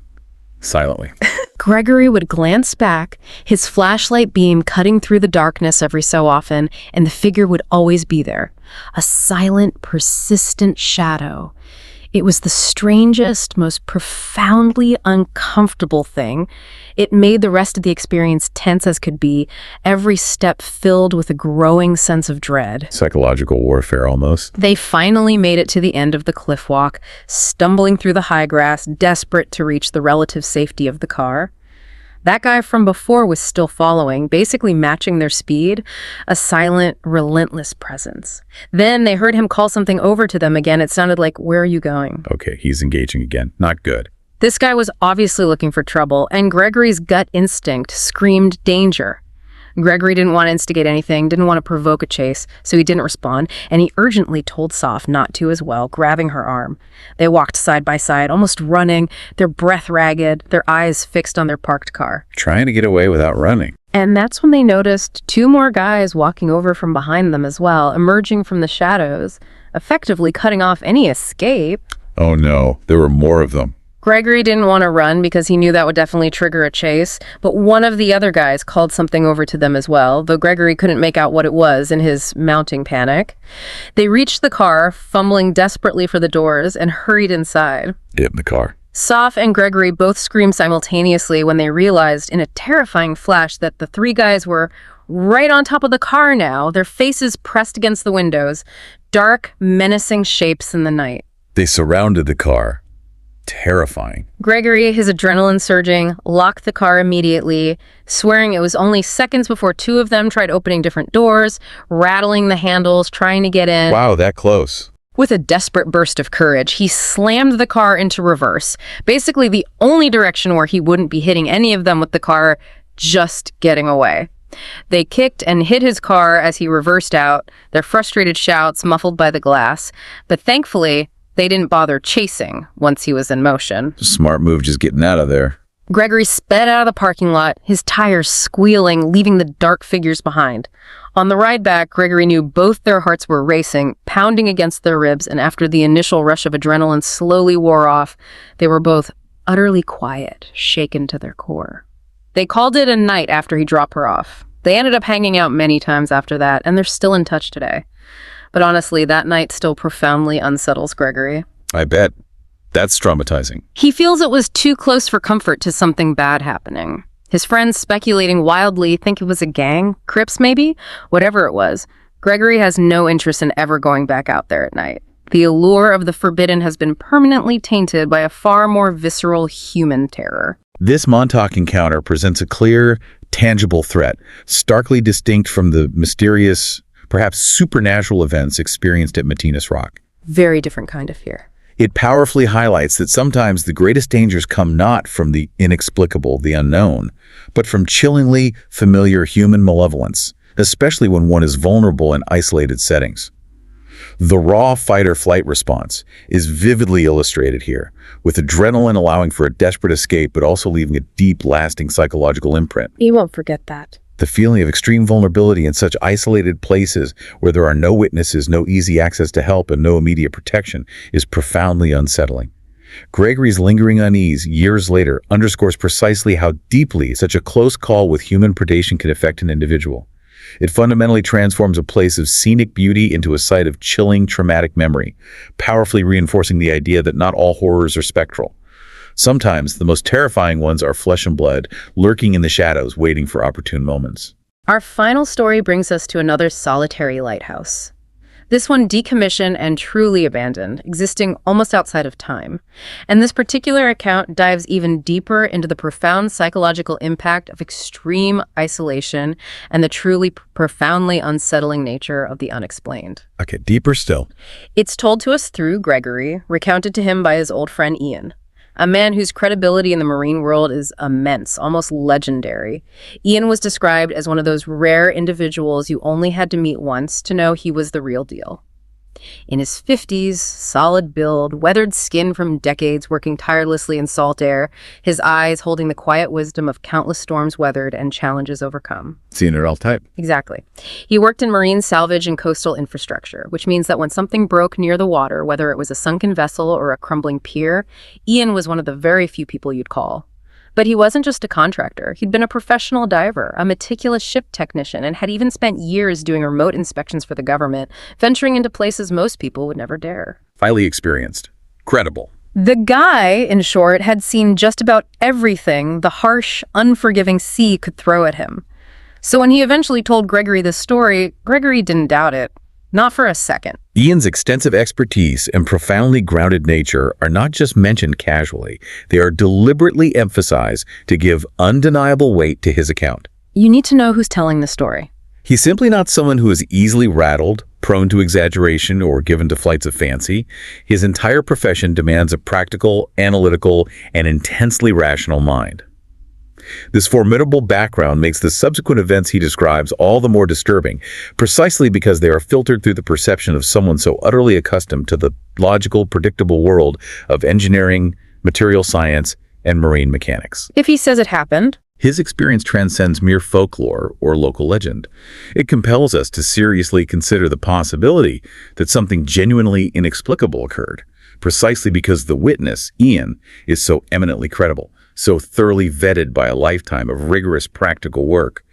Silently.
Gregory would glance back, his flashlight beam cutting through the darkness every so often, and the figure would always be there. A silent, persistent shadow. It was the strangest, most profoundly uncomfortable thing. It made the rest of the experience tense as could be, every step filled with a growing sense of dread.
Psychological warfare, almost.
They finally made it to the end of the cliff walk, stumbling through the high grass, desperate to reach the relative safety of the car. That guy from before was still following, basically matching their speed, a silent, relentless presence. Then they heard him call something over to them again. It sounded like, "Where are you going?"
Okay, he's engaging again. Not good.
This guy was obviously looking for trouble, and Gregory's gut instinct screamed danger. Gregory didn't want to instigate anything, didn't want to provoke a chase, so he didn't respond, and he urgently told Sofh not to as well, grabbing her arm. They walked side by side, almost running, their breath ragged, their eyes fixed on their parked car.
Trying to get away without running.
And that's when they noticed two more guys walking over from behind them as well, emerging from the shadows, effectively cutting off any escape.
Oh no, there were more of them.
Gregory didn't want to run because he knew that would definitely trigger a chase, but one of the other guys called something over to them as well, though Gregory couldn't make out what it was in his mounting panic. They reached the car, fumbling desperately for the doors, and hurried inside.
Get in the car.
Sofh and Gregory both screamed simultaneously when they realized in a terrifying flash that the three guys were right on top of the car now, their faces pressed against the windows, dark, menacing shapes in the night.
They surrounded the car. Terrifying.
Gregory, his adrenaline surging, locked the car immediately, swearing it was only seconds before two of them tried opening different doors, rattling the handles, trying to get in.
Wow, that close.
With a desperate burst of courage, he slammed the car into reverse, basically the only direction where he wouldn't be hitting any of them with the car just getting away. They kicked and hit his car as he reversed out, their frustrated shouts muffled by the glass, but thankfully, they didn't bother chasing once he was in motion.
Smart move just getting out of there.
Gregory sped out of the parking lot, his tires squealing, leaving the dark figures behind. On the ride back, Gregory knew both their hearts were racing, pounding against their ribs, and after the initial rush of adrenaline slowly wore off, they were both utterly quiet, shaken to their core. They called it a night after he dropped her off. They ended up hanging out many times after that, and they're still in touch today. But honestly, that night still profoundly unsettles Gregory.
I bet. That's traumatizing.
He feels it was too close for comfort to something bad happening. His friends, speculating wildly, think it was a gang, Crips maybe, whatever it was. Gregory has no interest in ever going back out there at night. The allure of the forbidden has been permanently tainted by a far more visceral human terror.
This Montauk encounter presents a clear, tangible threat, starkly distinct from the mysterious, perhaps supernatural events experienced at Matinus Rock.
Very different kind of fear.
It powerfully highlights that sometimes the greatest dangers come not from the inexplicable, the unknown, but from chillingly familiar human malevolence, especially when one is vulnerable in isolated settings. The raw fight-or-flight response is vividly illustrated here, with adrenaline allowing for a desperate escape but also leaving a deep, lasting psychological imprint.
You won't forget that.
The feeling of extreme vulnerability in such isolated places where there are no witnesses, no easy access to help, and no immediate protection is profoundly unsettling. Gregory's lingering unease years later underscores precisely how deeply such a close call with human predation can affect an individual. It fundamentally transforms a place of scenic beauty into a site of chilling, traumatic memory, powerfully reinforcing the idea that not all horrors are spectral. Sometimes the most terrifying ones are flesh and blood, lurking in the shadows, waiting for opportune moments.
Our final story brings us to another solitary lighthouse. This one decommissioned and truly abandoned, existing almost outside of time. And this particular account dives even deeper into the profound psychological impact of extreme isolation and the truly profoundly unsettling nature of the unexplained.
Okay, deeper still.
It's told to us through Gregory, recounted to him by his old friend Ian. A man whose credibility in the marine world is immense, almost legendary. Ian was described as one of those rare individuals you only had to meet once to know he was the real deal. In his 50s, solid build, weathered skin from decades working tirelessly in salt air, his eyes holding the quiet wisdom of countless storms weathered and challenges overcome.
Seeing it all type.
Exactly. He worked in marine salvage and coastal infrastructure, which means that when something broke near the water, whether it was a sunken vessel or a crumbling pier, Ian was one of the very few people you'd call. But he wasn't just a contractor. He'd been a professional diver, a meticulous ship technician, and had even spent years doing remote inspections for the government, venturing into places most people would never dare.
Highly experienced. Credible.
The guy, in short, had seen just about everything the harsh, unforgiving sea could throw at him. So when he eventually told Gregory this story, Gregory didn't doubt it. Not for a second.
Ian's extensive expertise and profoundly grounded nature are not just mentioned casually. They are deliberately emphasized to give undeniable weight to his account.
You need to know who's telling the story.
He's simply not someone who is easily rattled, prone to exaggeration, or given to flights of fancy. His entire profession demands a practical, analytical, and intensely rational mind. This formidable background makes the subsequent events he describes all the more disturbing, precisely because they are filtered through the perception of someone so utterly accustomed to the logical, predictable world of engineering, material science, and marine mechanics.
If he says it happened,
his experience transcends mere folklore or local legend. It compels us to seriously consider the possibility that something genuinely inexplicable occurred, precisely because the witness, Ian, is so eminently credible, so thoroughly vetted by a lifetime of rigorous practical work.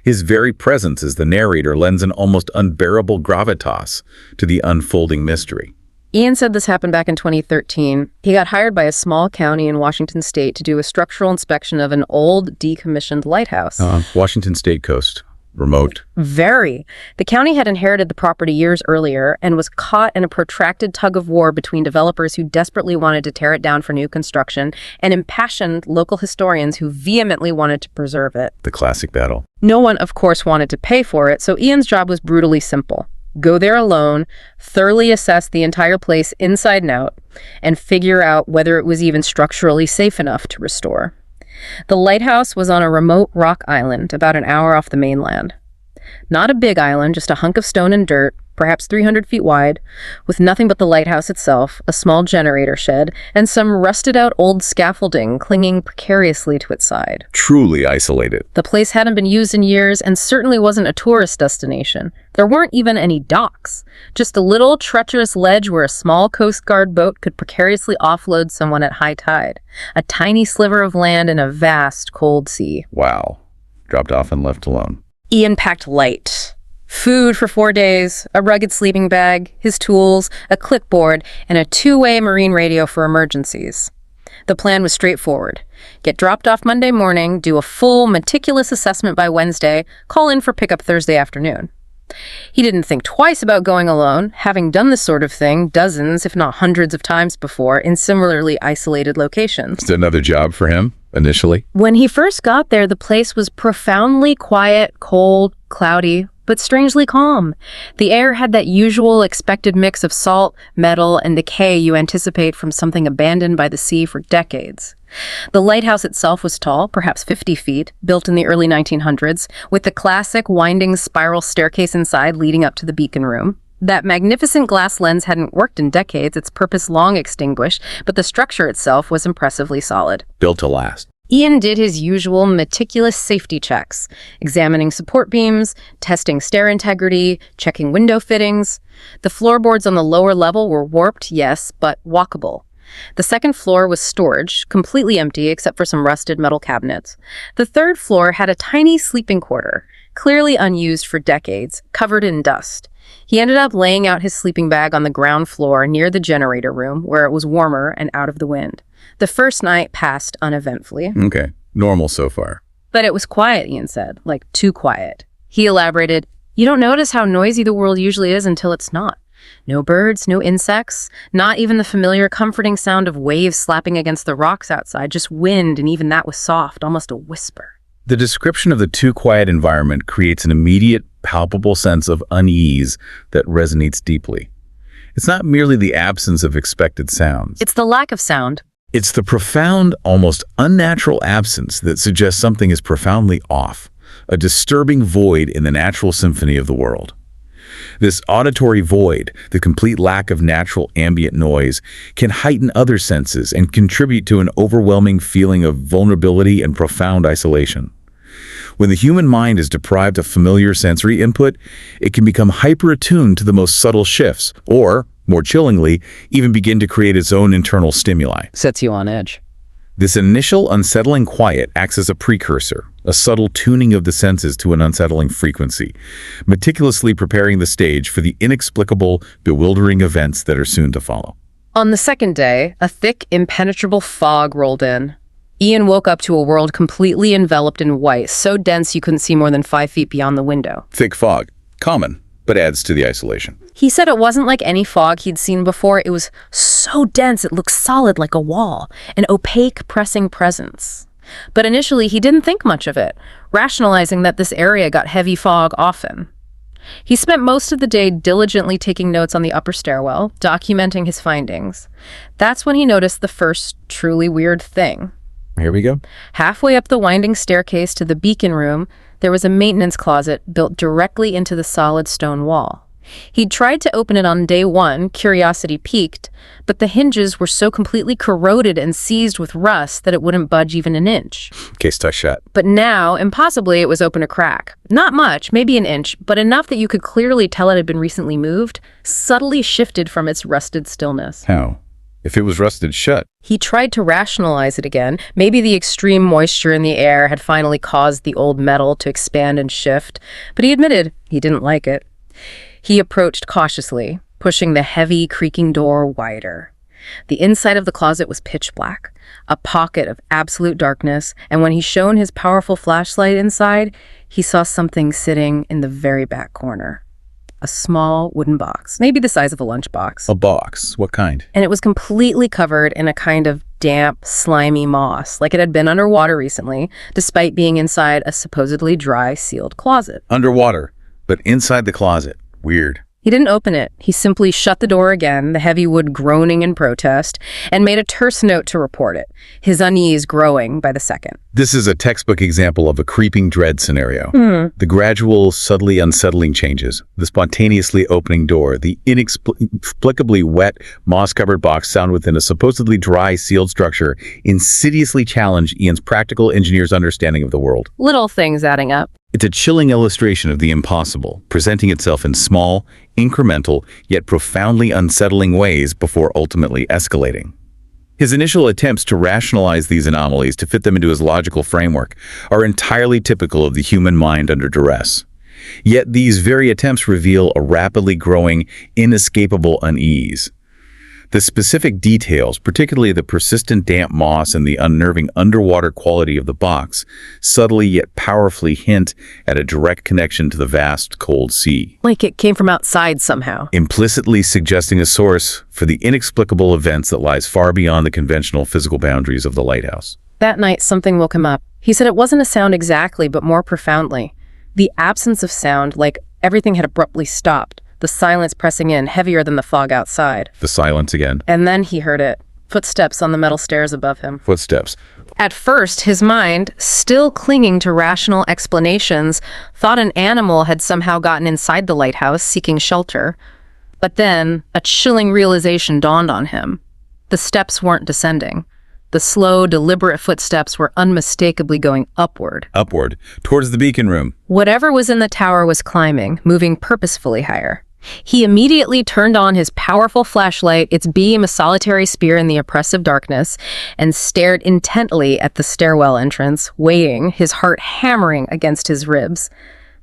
His very presence as the narrator lends an almost unbearable gravitas to the unfolding mystery.
Ian said this happened back in 2013. He got hired by a small county in Washington state to do a structural inspection of an old, decommissioned lighthouse.
Washington State coast. Remote.
Very. The county had inherited the property years earlier and was caught in a protracted tug-of-war between developers who desperately wanted to tear it down for new construction and impassioned local historians who vehemently wanted to preserve it.
The classic battle.
No one, of course, wanted to pay for it, so Ian's job was brutally simple. Go there alone, thoroughly assess the entire place inside and out, and figure out whether it was even structurally safe enough to restore. The lighthouse was on a remote rock island about an hour off the mainland. Not a big island, just a hunk of stone and dirt, perhaps 300 feet wide, with nothing but the lighthouse itself, a small generator shed, and some rusted-out old scaffolding clinging precariously to its side.
Truly isolated.
The place hadn't been used in years and certainly wasn't a tourist destination. There weren't even any docks, just a little treacherous ledge where a small Coast Guard boat could precariously offload someone at high tide. A tiny sliver of land in a vast, cold sea.
Wow. Dropped off and left alone.
Ian packed light. Food for 4 days, a rugged sleeping bag, his tools, a clipboard, and a two-way marine radio for emergencies. The plan was straightforward. Get dropped off Monday morning, do a full, meticulous assessment by Wednesday, call in for pickup Thursday afternoon. He didn't think twice about going alone, having done this sort of thing dozens, if not hundreds of times before in similarly isolated locations.
It's another job for him, initially.
When he first got there, the place was profoundly quiet, cold, cloudy, but strangely calm. The air had that usual expected mix of salt, metal, and decay you anticipate from something abandoned by the sea for decades. The lighthouse itself was tall, perhaps 50 feet, built in the early 1900s, with the classic winding spiral staircase inside leading up to the beacon room. That magnificent glass lens hadn't worked in decades, its purpose long extinguished, but the structure itself was impressively solid.
Built to last.
Ian did his usual meticulous safety checks, examining support beams, testing stair integrity, checking window fittings. The floorboards on the lower level were warped, yes, but walkable. The second floor was storage, completely empty except for some rusted metal cabinets. The third floor had a tiny sleeping quarter, clearly unused for decades, covered in dust. He ended up laying out his sleeping bag on the ground floor near the generator room, where it was warmer and out of the wind. The first night passed uneventfully.
Okay, normal so far.
But it was quiet, Ian said, like too quiet. He elaborated, "You don't notice how noisy the world usually is until it's not. No birds, no insects, not even the familiar comforting sound of waves slapping against the rocks outside, just wind, and even that was soft, almost a whisper."
The description of the too quiet environment creates an immediate, palpable sense of unease that resonates deeply. It's not merely the absence of expected sounds.
It's the lack of sound.
It's the profound, almost unnatural absence that suggests something is profoundly off, a disturbing void in the natural symphony of the world. This auditory void, the complete lack of natural ambient noise, can heighten other senses and contribute to an overwhelming feeling of vulnerability and profound isolation. When the human mind is deprived of familiar sensory input, it can become hyper-attuned to the most subtle shifts, or, more chillingly, even begin to create its own internal stimuli.
Sets you on edge.
This initial unsettling quiet acts as a precursor, a subtle tuning of the senses to an unsettling frequency, meticulously preparing the stage for the inexplicable, bewildering events that are soon to follow.
On the second day, a thick, impenetrable fog rolled in. Ian woke up to a world completely enveloped in white, so dense you couldn't see more than 5 feet beyond the window.
Thick fog. Common, but adds to the isolation.
He said it wasn't like any fog he'd seen before. It was so dense it looked solid like a wall, an opaque, pressing presence. But initially, he didn't think much of it, rationalizing that this area got heavy fog often. He spent most of the day diligently taking notes on the upper stairwell, documenting his findings. That's when he noticed the first truly weird thing.
Here we go.
Halfway up the winding staircase to the beacon room, there was a maintenance closet built directly into the solid stone wall. He'd tried to open it on day one, curiosity piqued, but the hinges were so completely corroded and seized with rust that it wouldn't budge even an inch.
Case touch shut.
But now, impossibly, it was open a crack. Not much, maybe an inch, but enough that you could clearly tell it had been recently moved, subtly shifted from its rusted stillness.
How? If it was rusted shut.
He tried to rationalize it again. Maybe the extreme moisture in the air had finally caused the old metal to expand and shift, but he admitted he didn't like it. He approached cautiously, pushing the heavy, creaking door wider. The inside of the closet was pitch black, a pocket of absolute darkness, and when he shone his powerful flashlight inside, he saw something sitting in the very back corner. A small wooden box, maybe the size of a lunchbox.
A box? What kind?
And it was completely covered in a kind of damp, slimy moss, like it had been underwater recently, despite being inside a supposedly dry, sealed closet.
Underwater, but inside the closet. Weird.
He didn't open it. He simply shut the door again, the heavy wood groaning in protest, and made a terse note to report it, his unease growing by the second.
This is a textbook example of a creeping dread scenario. The gradual, subtly unsettling changes, the spontaneously opening door, the inexplicably wet, moss-covered box found within a supposedly dry, sealed structure insidiously challenge Ian's practical engineer's understanding of the world.
Little things adding up.
It's a chilling illustration of the impossible, presenting itself in small, incremental, yet profoundly unsettling ways before ultimately escalating. His initial attempts to rationalize these anomalies to fit them into his logical framework are entirely typical of the human mind under duress. Yet these very attempts reveal a rapidly growing, inescapable unease. The specific details, particularly the persistent damp moss and the unnerving underwater quality of the box, subtly yet powerfully hint at a direct connection to the vast, cold sea.
Like it came from outside somehow.
Implicitly suggesting a source for the inexplicable events that lies far beyond the conventional physical boundaries of the lighthouse.
That night, something woke him up. He said it wasn't a sound exactly, but more profoundly. The absence of sound, like everything had abruptly stopped. The silence pressing in, heavier than the fog outside.
The silence again.
And then he heard it. Footsteps on the metal stairs above him.
Footsteps.
At first, his mind, still clinging to rational explanations, thought an animal had somehow gotten inside the lighthouse, seeking shelter. But then, a chilling realization dawned on him. The steps weren't descending. The slow, deliberate footsteps were unmistakably going upward.
Upward, towards the beacon room.
Whatever was in the tower was climbing, moving purposefully higher. He immediately turned on his powerful flashlight, its beam a solitary spear in the oppressive darkness, and stared intently at the stairwell entrance, waiting, his heart hammering against his ribs.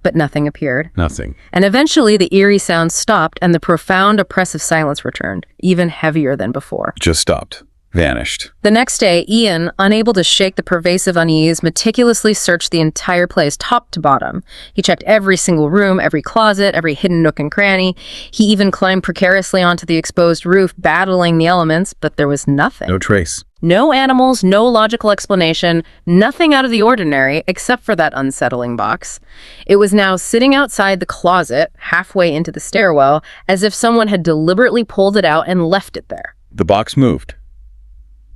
But nothing appeared.
Nothing.
And eventually the eerie sound stopped and the profound oppressive silence returned, even heavier than before.
Just stopped. Vanished.
The next day, Ian, unable to shake the pervasive unease, meticulously searched the entire place, top to bottom. He checked every single room, every closet, every hidden nook and cranny. He even climbed precariously onto the exposed roof, battling the elements, but there was nothing.
No trace.
No animals, no logical explanation, nothing out of the ordinary, except for that unsettling box. It was now sitting outside the closet, halfway into the stairwell, as if someone had deliberately pulled it out and left it there.
The box moved.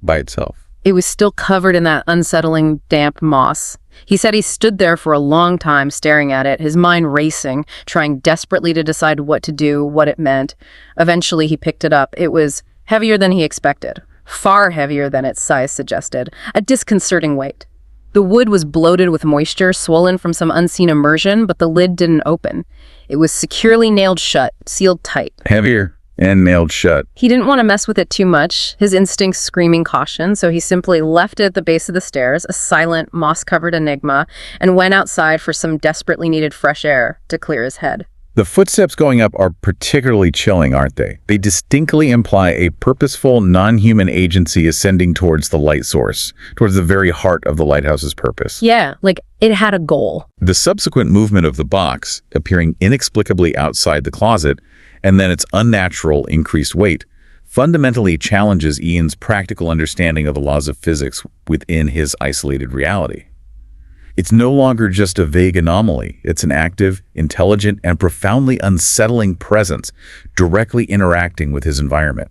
By itself.
It was still covered in that unsettling, damp moss. He said he stood there for a long time staring at it, his mind racing, trying desperately to decide what to do, what it meant. Eventually, he picked it up. It was heavier than he expected, far heavier than its size suggested, a disconcerting weight. The wood was bloated with moisture, swollen from some unseen immersion, but the lid didn't open. It was securely nailed shut, sealed tight.
Heavier. And nailed shut.
He didn't want to mess with it too much, his instincts screaming caution, so he simply left it at the base of the stairs, a silent, moss-covered enigma, and went outside for some desperately needed fresh air to clear his head.
The footsteps going up are particularly chilling, aren't they? They distinctly imply a purposeful, non-human agency ascending towards the light source, towards the very heart of the lighthouse's purpose.
Yeah, like it had a goal.
The subsequent movement of the box, appearing inexplicably outside the closet, and then its unnatural increased weight, fundamentally challenges Ian's practical understanding of the laws of physics within his isolated reality. It's no longer just a vague anomaly. It's an active, intelligent, and profoundly unsettling presence directly interacting with his environment,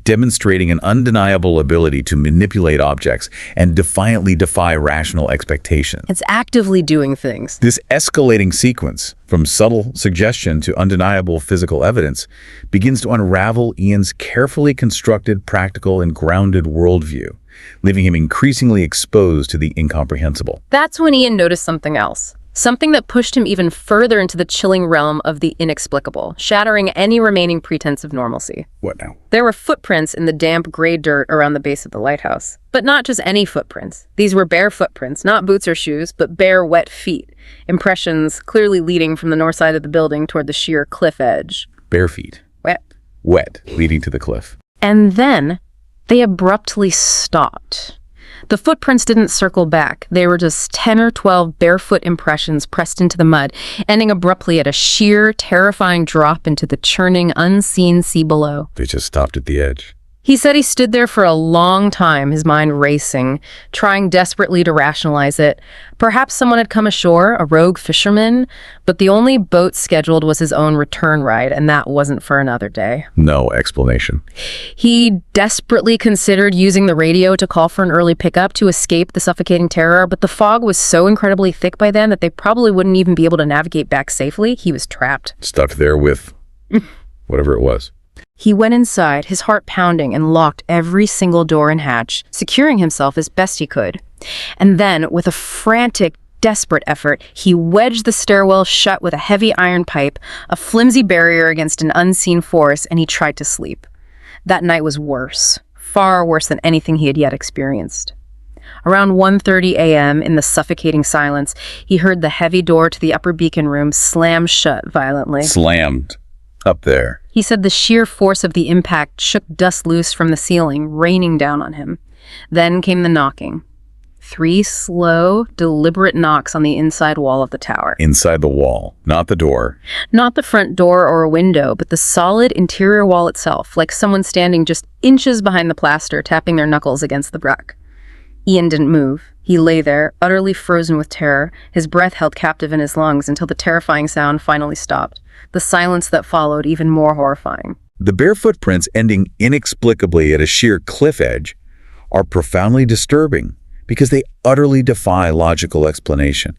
demonstrating an undeniable ability to manipulate objects and defiantly defy rational expectation.
It's actively doing things.
This escalating sequence, from subtle suggestion to undeniable physical evidence, begins to unravel Ian's carefully constructed, practical, and grounded worldview, leaving him increasingly exposed to the incomprehensible.
That's when Ian noticed something else. Something that pushed him even further into the chilling realm of the inexplicable, shattering any remaining pretense of normalcy.
What now?
There were footprints in the damp gray dirt around the base of the lighthouse. But not just any footprints. These were bare footprints, not boots or shoes, but bare, wet feet. Impressions clearly leading from the north side of the building toward the sheer cliff edge.
Bare feet.
Wet.
Wet, leading to the cliff.
And then they abruptly stopped. The footprints didn't circle back. They were just 10 or 12 barefoot impressions pressed into the mud, ending abruptly at a sheer, terrifying drop into the churning, unseen sea below.
They just stopped at the edge.
He said he stood there for a long time, his mind racing, trying desperately to rationalize it. Perhaps someone had come ashore, a rogue fisherman, but the only boat scheduled was his own return ride, and that wasn't for another day.
No explanation.
He desperately considered using the radio to call for an early pickup to escape the suffocating terror, but the fog was so incredibly thick by then that they probably wouldn't even be able to navigate back safely. He was trapped.
Stuck there with whatever it was.
He went inside, his heart pounding, and locked every single door and hatch, securing himself as best he could. And then, with a frantic, desperate effort, he wedged the stairwell shut with a heavy iron pipe, a flimsy barrier against an unseen force, and he tried to sleep. That night was worse, far worse than anything he had yet experienced. Around 1:30 a.m., in the suffocating silence, he heard the heavy door to the upper beacon room slam shut violently.
Slammed. Up there.
He said the sheer force of the impact shook dust loose from the ceiling, raining down on him. Then came the knocking. 3 slow, deliberate knocks on the inside wall of the tower.
Inside the wall, not the door.
Not the front door or a window, but the solid interior wall itself, like someone standing just inches behind the plaster, tapping their knuckles against the brick. Ian didn't move. He lay there, utterly frozen with terror, his breath held captive in his lungs until the terrifying sound finally stopped. The silence that followed even more horrifying.
The bare footprints ending inexplicably at a sheer cliff edge are profoundly disturbing because they utterly defy logical explanation.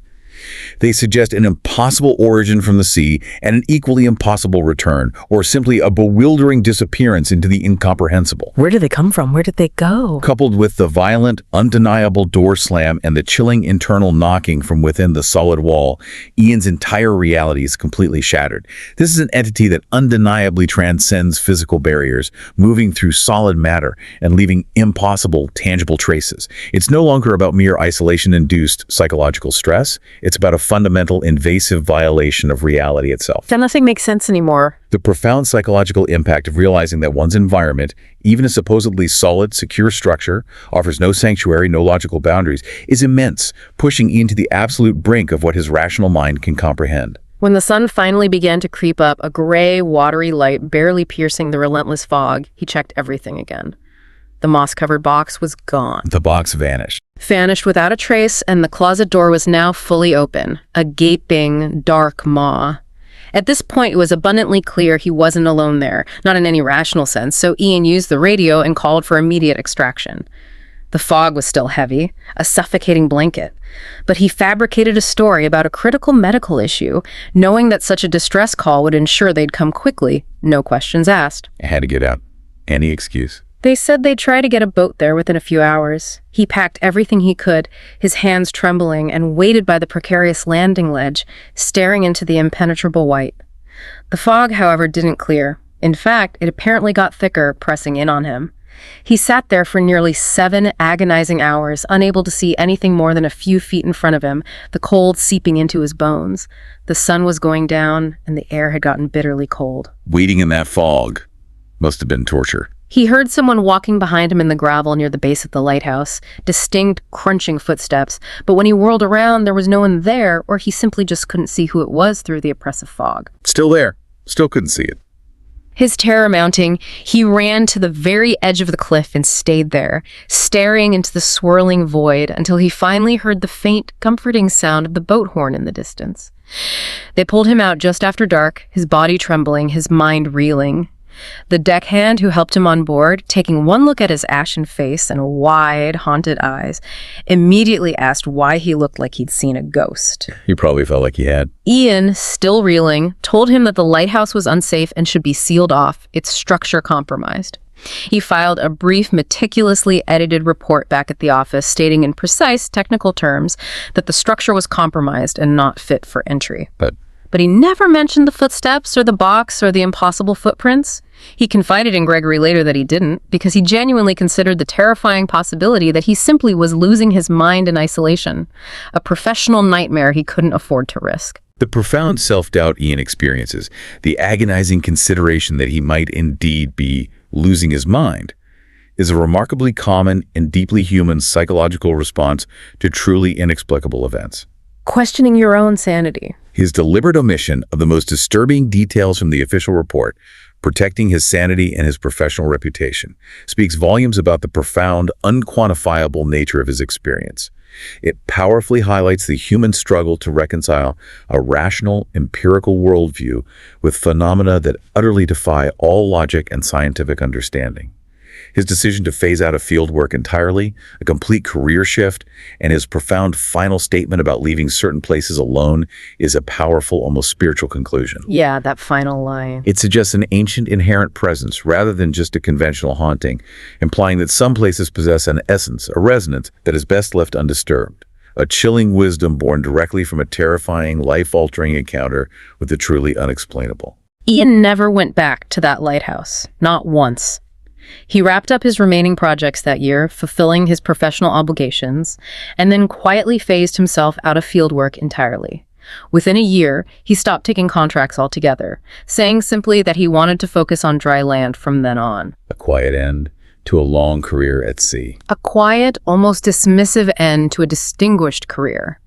They suggest an impossible origin from the sea and an equally impossible return, or simply a bewildering disappearance into the incomprehensible.
Where did they come from? Where did they go?
Coupled with the violent, undeniable door slam and the chilling internal knocking from within the solid wall, Ian's entire reality is completely shattered. This is an entity that undeniably transcends physical barriers, moving through solid matter and leaving impossible, tangible traces. It's no longer about mere isolation-induced psychological stress. It's about a fundamental, invasive violation of reality itself.
Then nothing makes sense anymore.
The profound psychological impact of realizing that one's environment, even a supposedly solid, secure structure, offers no sanctuary, no logical boundaries, is immense, pushing Ian to the absolute brink of what his rational mind can comprehend.
When the sun finally began to creep up, a gray, watery light barely piercing the relentless fog, he checked everything again. The moss-covered box was gone.
The box vanished.
Vanished without a trace, and the closet door was now fully open, a gaping, dark maw. At this point, it was abundantly clear he wasn't alone there, not in any rational sense, so Ian used the radio and called for immediate extraction. The fog was still heavy, a suffocating blanket, but he fabricated a story about a critical medical issue, knowing that such a distress call would ensure they'd come quickly, no questions asked.
I had to get out. Any excuse.
They said they'd try to get a boat there within a few hours. He packed everything he could, his hands trembling, and waited by the precarious landing ledge, staring into the impenetrable white. The fog, however, didn't clear. In fact, it apparently got thicker, pressing in on him. He sat there for nearly 7 agonizing hours, unable to see anything more than a few feet in front of him, the cold seeping into his bones. The sun was going down, and the air had gotten bitterly cold.
Waiting in that fog must have been torture.
He heard someone walking behind him in the gravel near the base of the lighthouse, distinct, crunching footsteps, but when he whirled around, there was no one there, or he simply just couldn't see who it was through the oppressive fog.
Still there. Still couldn't see it.
His terror mounting, he ran to the very edge of the cliff and stayed there, staring into the swirling void until he finally heard the faint, comforting sound of the boat horn in the distance. They pulled him out just after dark, his body trembling, his mind reeling. The deckhand who helped him on board, taking one look at his ashen face and wide, haunted eyes, immediately asked why he looked like he'd seen a ghost.
He probably felt like he had.
Ian, still reeling, told him that the lighthouse was unsafe and should be sealed off, its structure compromised. He filed a brief, meticulously edited report back at the office stating in precise, technical terms that the structure was compromised and not fit for entry. But he never mentioned the footsteps or the box or the impossible footprints. He confided in Gregory later that he didn't, because he genuinely considered the terrifying possibility that he simply was losing his mind in isolation, a professional nightmare he couldn't afford to risk.
The profound self-doubt Ian experiences, the agonizing consideration that he might indeed be losing his mind, is a remarkably common and deeply human psychological response to truly inexplicable events.
Questioning your own sanity.
His deliberate omission of the most disturbing details from the official report protecting his sanity and his professional reputation, speaks volumes about the profound, unquantifiable nature of his experience. It powerfully highlights the human struggle to reconcile a rational, empirical worldview with phenomena that utterly defy all logic and scientific understanding. His decision to phase out of field work entirely, a complete career shift, and his profound final statement about leaving certain places alone is a powerful, almost spiritual conclusion.
Yeah, that final line.
It suggests an ancient inherent presence rather than just a conventional haunting, implying that some places possess an essence, a resonance, that is best left undisturbed. A chilling wisdom born directly from a terrifying, life-altering encounter with the truly unexplainable.
Ian never went back to that lighthouse, not once. He wrapped up his remaining projects that year, fulfilling his professional obligations, and then quietly phased himself out of fieldwork entirely. Within a year, he stopped taking contracts altogether, saying simply that he wanted to focus on dry land from then on.
A quiet end to a long career at sea.
A quiet, almost dismissive end to a distinguished career.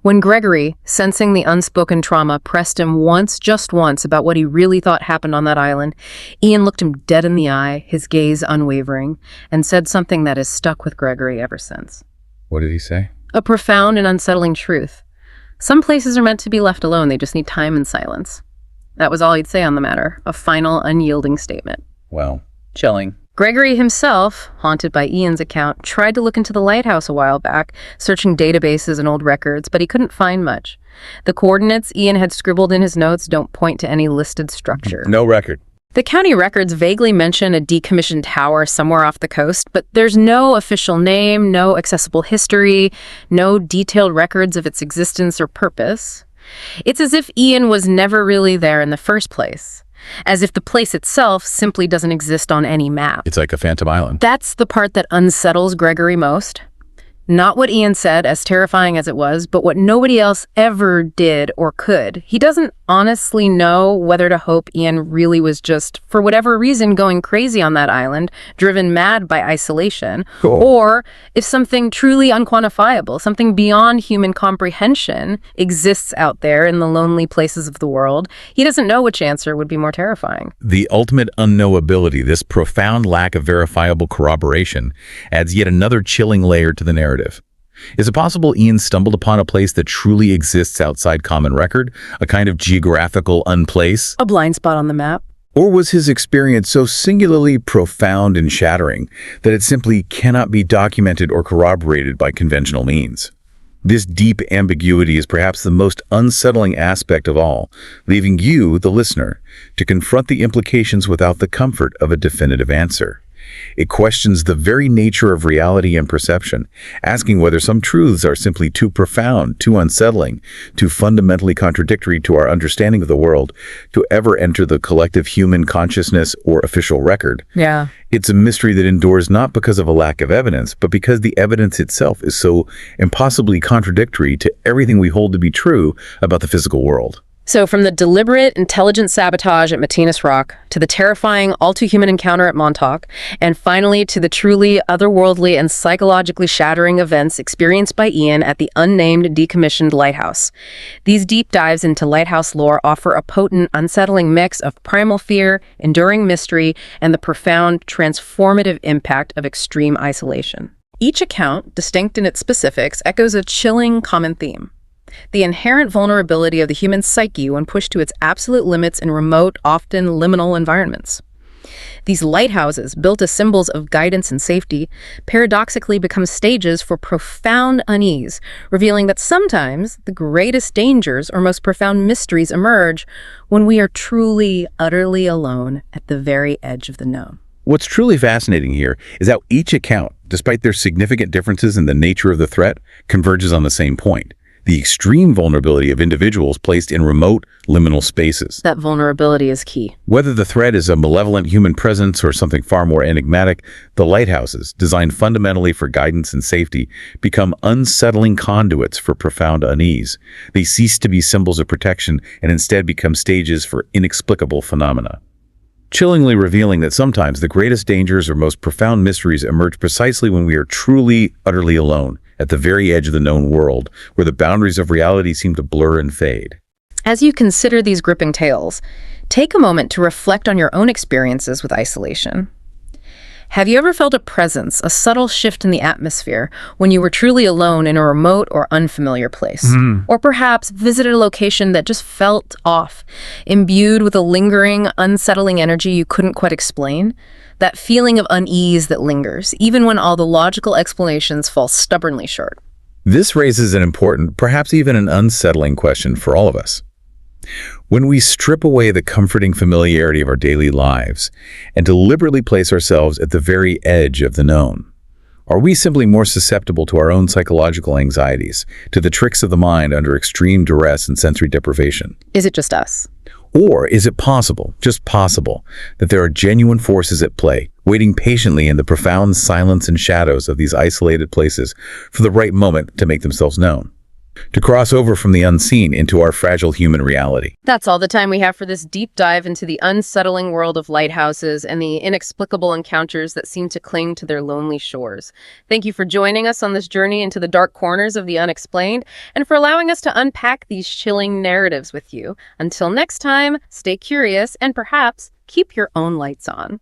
When Gregory, sensing the unspoken trauma, pressed him once, just once, about what he really thought happened on that island, Ian looked him dead in the eye, his gaze unwavering, and said something that has stuck with Gregory ever since.
What did he say?
A profound and unsettling truth. Some places are meant to be left alone, they just need time and silence. That was all he'd say on the matter, a final, unyielding statement.
Well, chilling.
Gregory himself, haunted by Ian's account, tried to look into the lighthouse a while back, searching databases and old records, but he couldn't find much. The coordinates Ian had scribbled in his notes don't point to any listed structure.
No record.
The county records vaguely mention a decommissioned tower somewhere off the coast, but there's no official name, no accessible history, no detailed records of its existence or purpose. It's as if Ian was never really there in the first place. As if the place itself simply doesn't exist on any map.
It's like a phantom island.
That's the part that unsettles Gregory most. Not what Ian said, as terrifying as it was, but what nobody else ever did or could. He doesn't honestly know whether to hope Ian really was just, for whatever reason, going crazy on that island, driven mad by isolation, or if something truly unquantifiable, something beyond human comprehension, exists out there in the lonely places of the world. He doesn't know which answer would be more terrifying.
The ultimate unknowability, this profound lack of verifiable corroboration, adds yet another chilling layer to the narrative. Is it possible Ian stumbled upon a place that truly exists outside common record, a kind of geographical unplace?
A blind spot on the map?
Or was his experience so singularly profound and shattering that it simply cannot be documented or corroborated by conventional means? This deep ambiguity is perhaps the most unsettling aspect of all, leaving you, the listener, to confront the implications without the comfort of a definitive answer. It questions the very nature of reality and perception, asking whether some truths are simply too profound, too unsettling, too fundamentally contradictory to our understanding of the world to ever enter the collective human consciousness or official record.
Yeah.
It's a mystery that endures not because of a lack of evidence, but because the evidence itself is so impossibly contradictory to everything we hold to be true about the physical world.
So from the deliberate, intelligent sabotage at Matinus Rock, to the terrifying, all-too-human encounter at Montauk, and finally to the truly otherworldly and psychologically shattering events experienced by Ian at the unnamed decommissioned lighthouse. These deep dives into lighthouse lore offer a potent, unsettling mix of primal fear, enduring mystery, and the profound, transformative impact of extreme isolation. Each account, distinct in its specifics, echoes a chilling common theme. The inherent vulnerability of the human psyche when pushed to its absolute limits in remote, often liminal environments. These lighthouses, built as symbols of guidance and safety, paradoxically become stages for profound unease, revealing that sometimes the greatest dangers or most profound mysteries emerge when we are truly, utterly alone at the very edge of the known.
What's truly fascinating here is how each account, despite their significant differences in the nature of the threat, converges on the same point: the extreme vulnerability of individuals placed in remote, liminal spaces.
That vulnerability is key.
Whether the threat is a malevolent human presence or something far more enigmatic, the lighthouses, designed fundamentally for guidance and safety, become unsettling conduits for profound unease. They cease to be symbols of protection and instead become stages for inexplicable phenomena. Chillingly revealing that sometimes the greatest dangers or most profound mysteries emerge precisely when we are truly, utterly alone, at the very edge of the known world, where the boundaries of reality seem to blur and fade.
As you consider these gripping tales, Take a moment to reflect on your own experiences with isolation. Have you ever felt a presence, a subtle shift in the atmosphere, when you were truly alone in a remote or unfamiliar place? Or perhaps visited a location that just felt off, imbued with a lingering, unsettling energy you couldn't quite explain? That feeling of unease that lingers, even when all the logical explanations fall stubbornly short.
This raises an important, perhaps even an unsettling question for all of us. When we strip away the comforting familiarity of our daily lives and deliberately place ourselves at the very edge of the known, are we simply more susceptible to our own psychological anxieties, to the tricks of the mind under extreme duress and sensory deprivation?
Is it just us?
Or is it possible, just possible, that there are genuine forces at play, waiting patiently in the profound silence and shadows of these isolated places for the right moment to make themselves known? To cross over from the unseen into our fragile human reality.
That's all the time we have for this deep dive into the unsettling world of lighthouses and the inexplicable encounters that seem to cling to their lonely shores. Thank you for joining us on this journey into the dark corners of the unexplained and for allowing us to unpack these chilling narratives with you. Until next time, stay curious and perhaps keep your own lights on.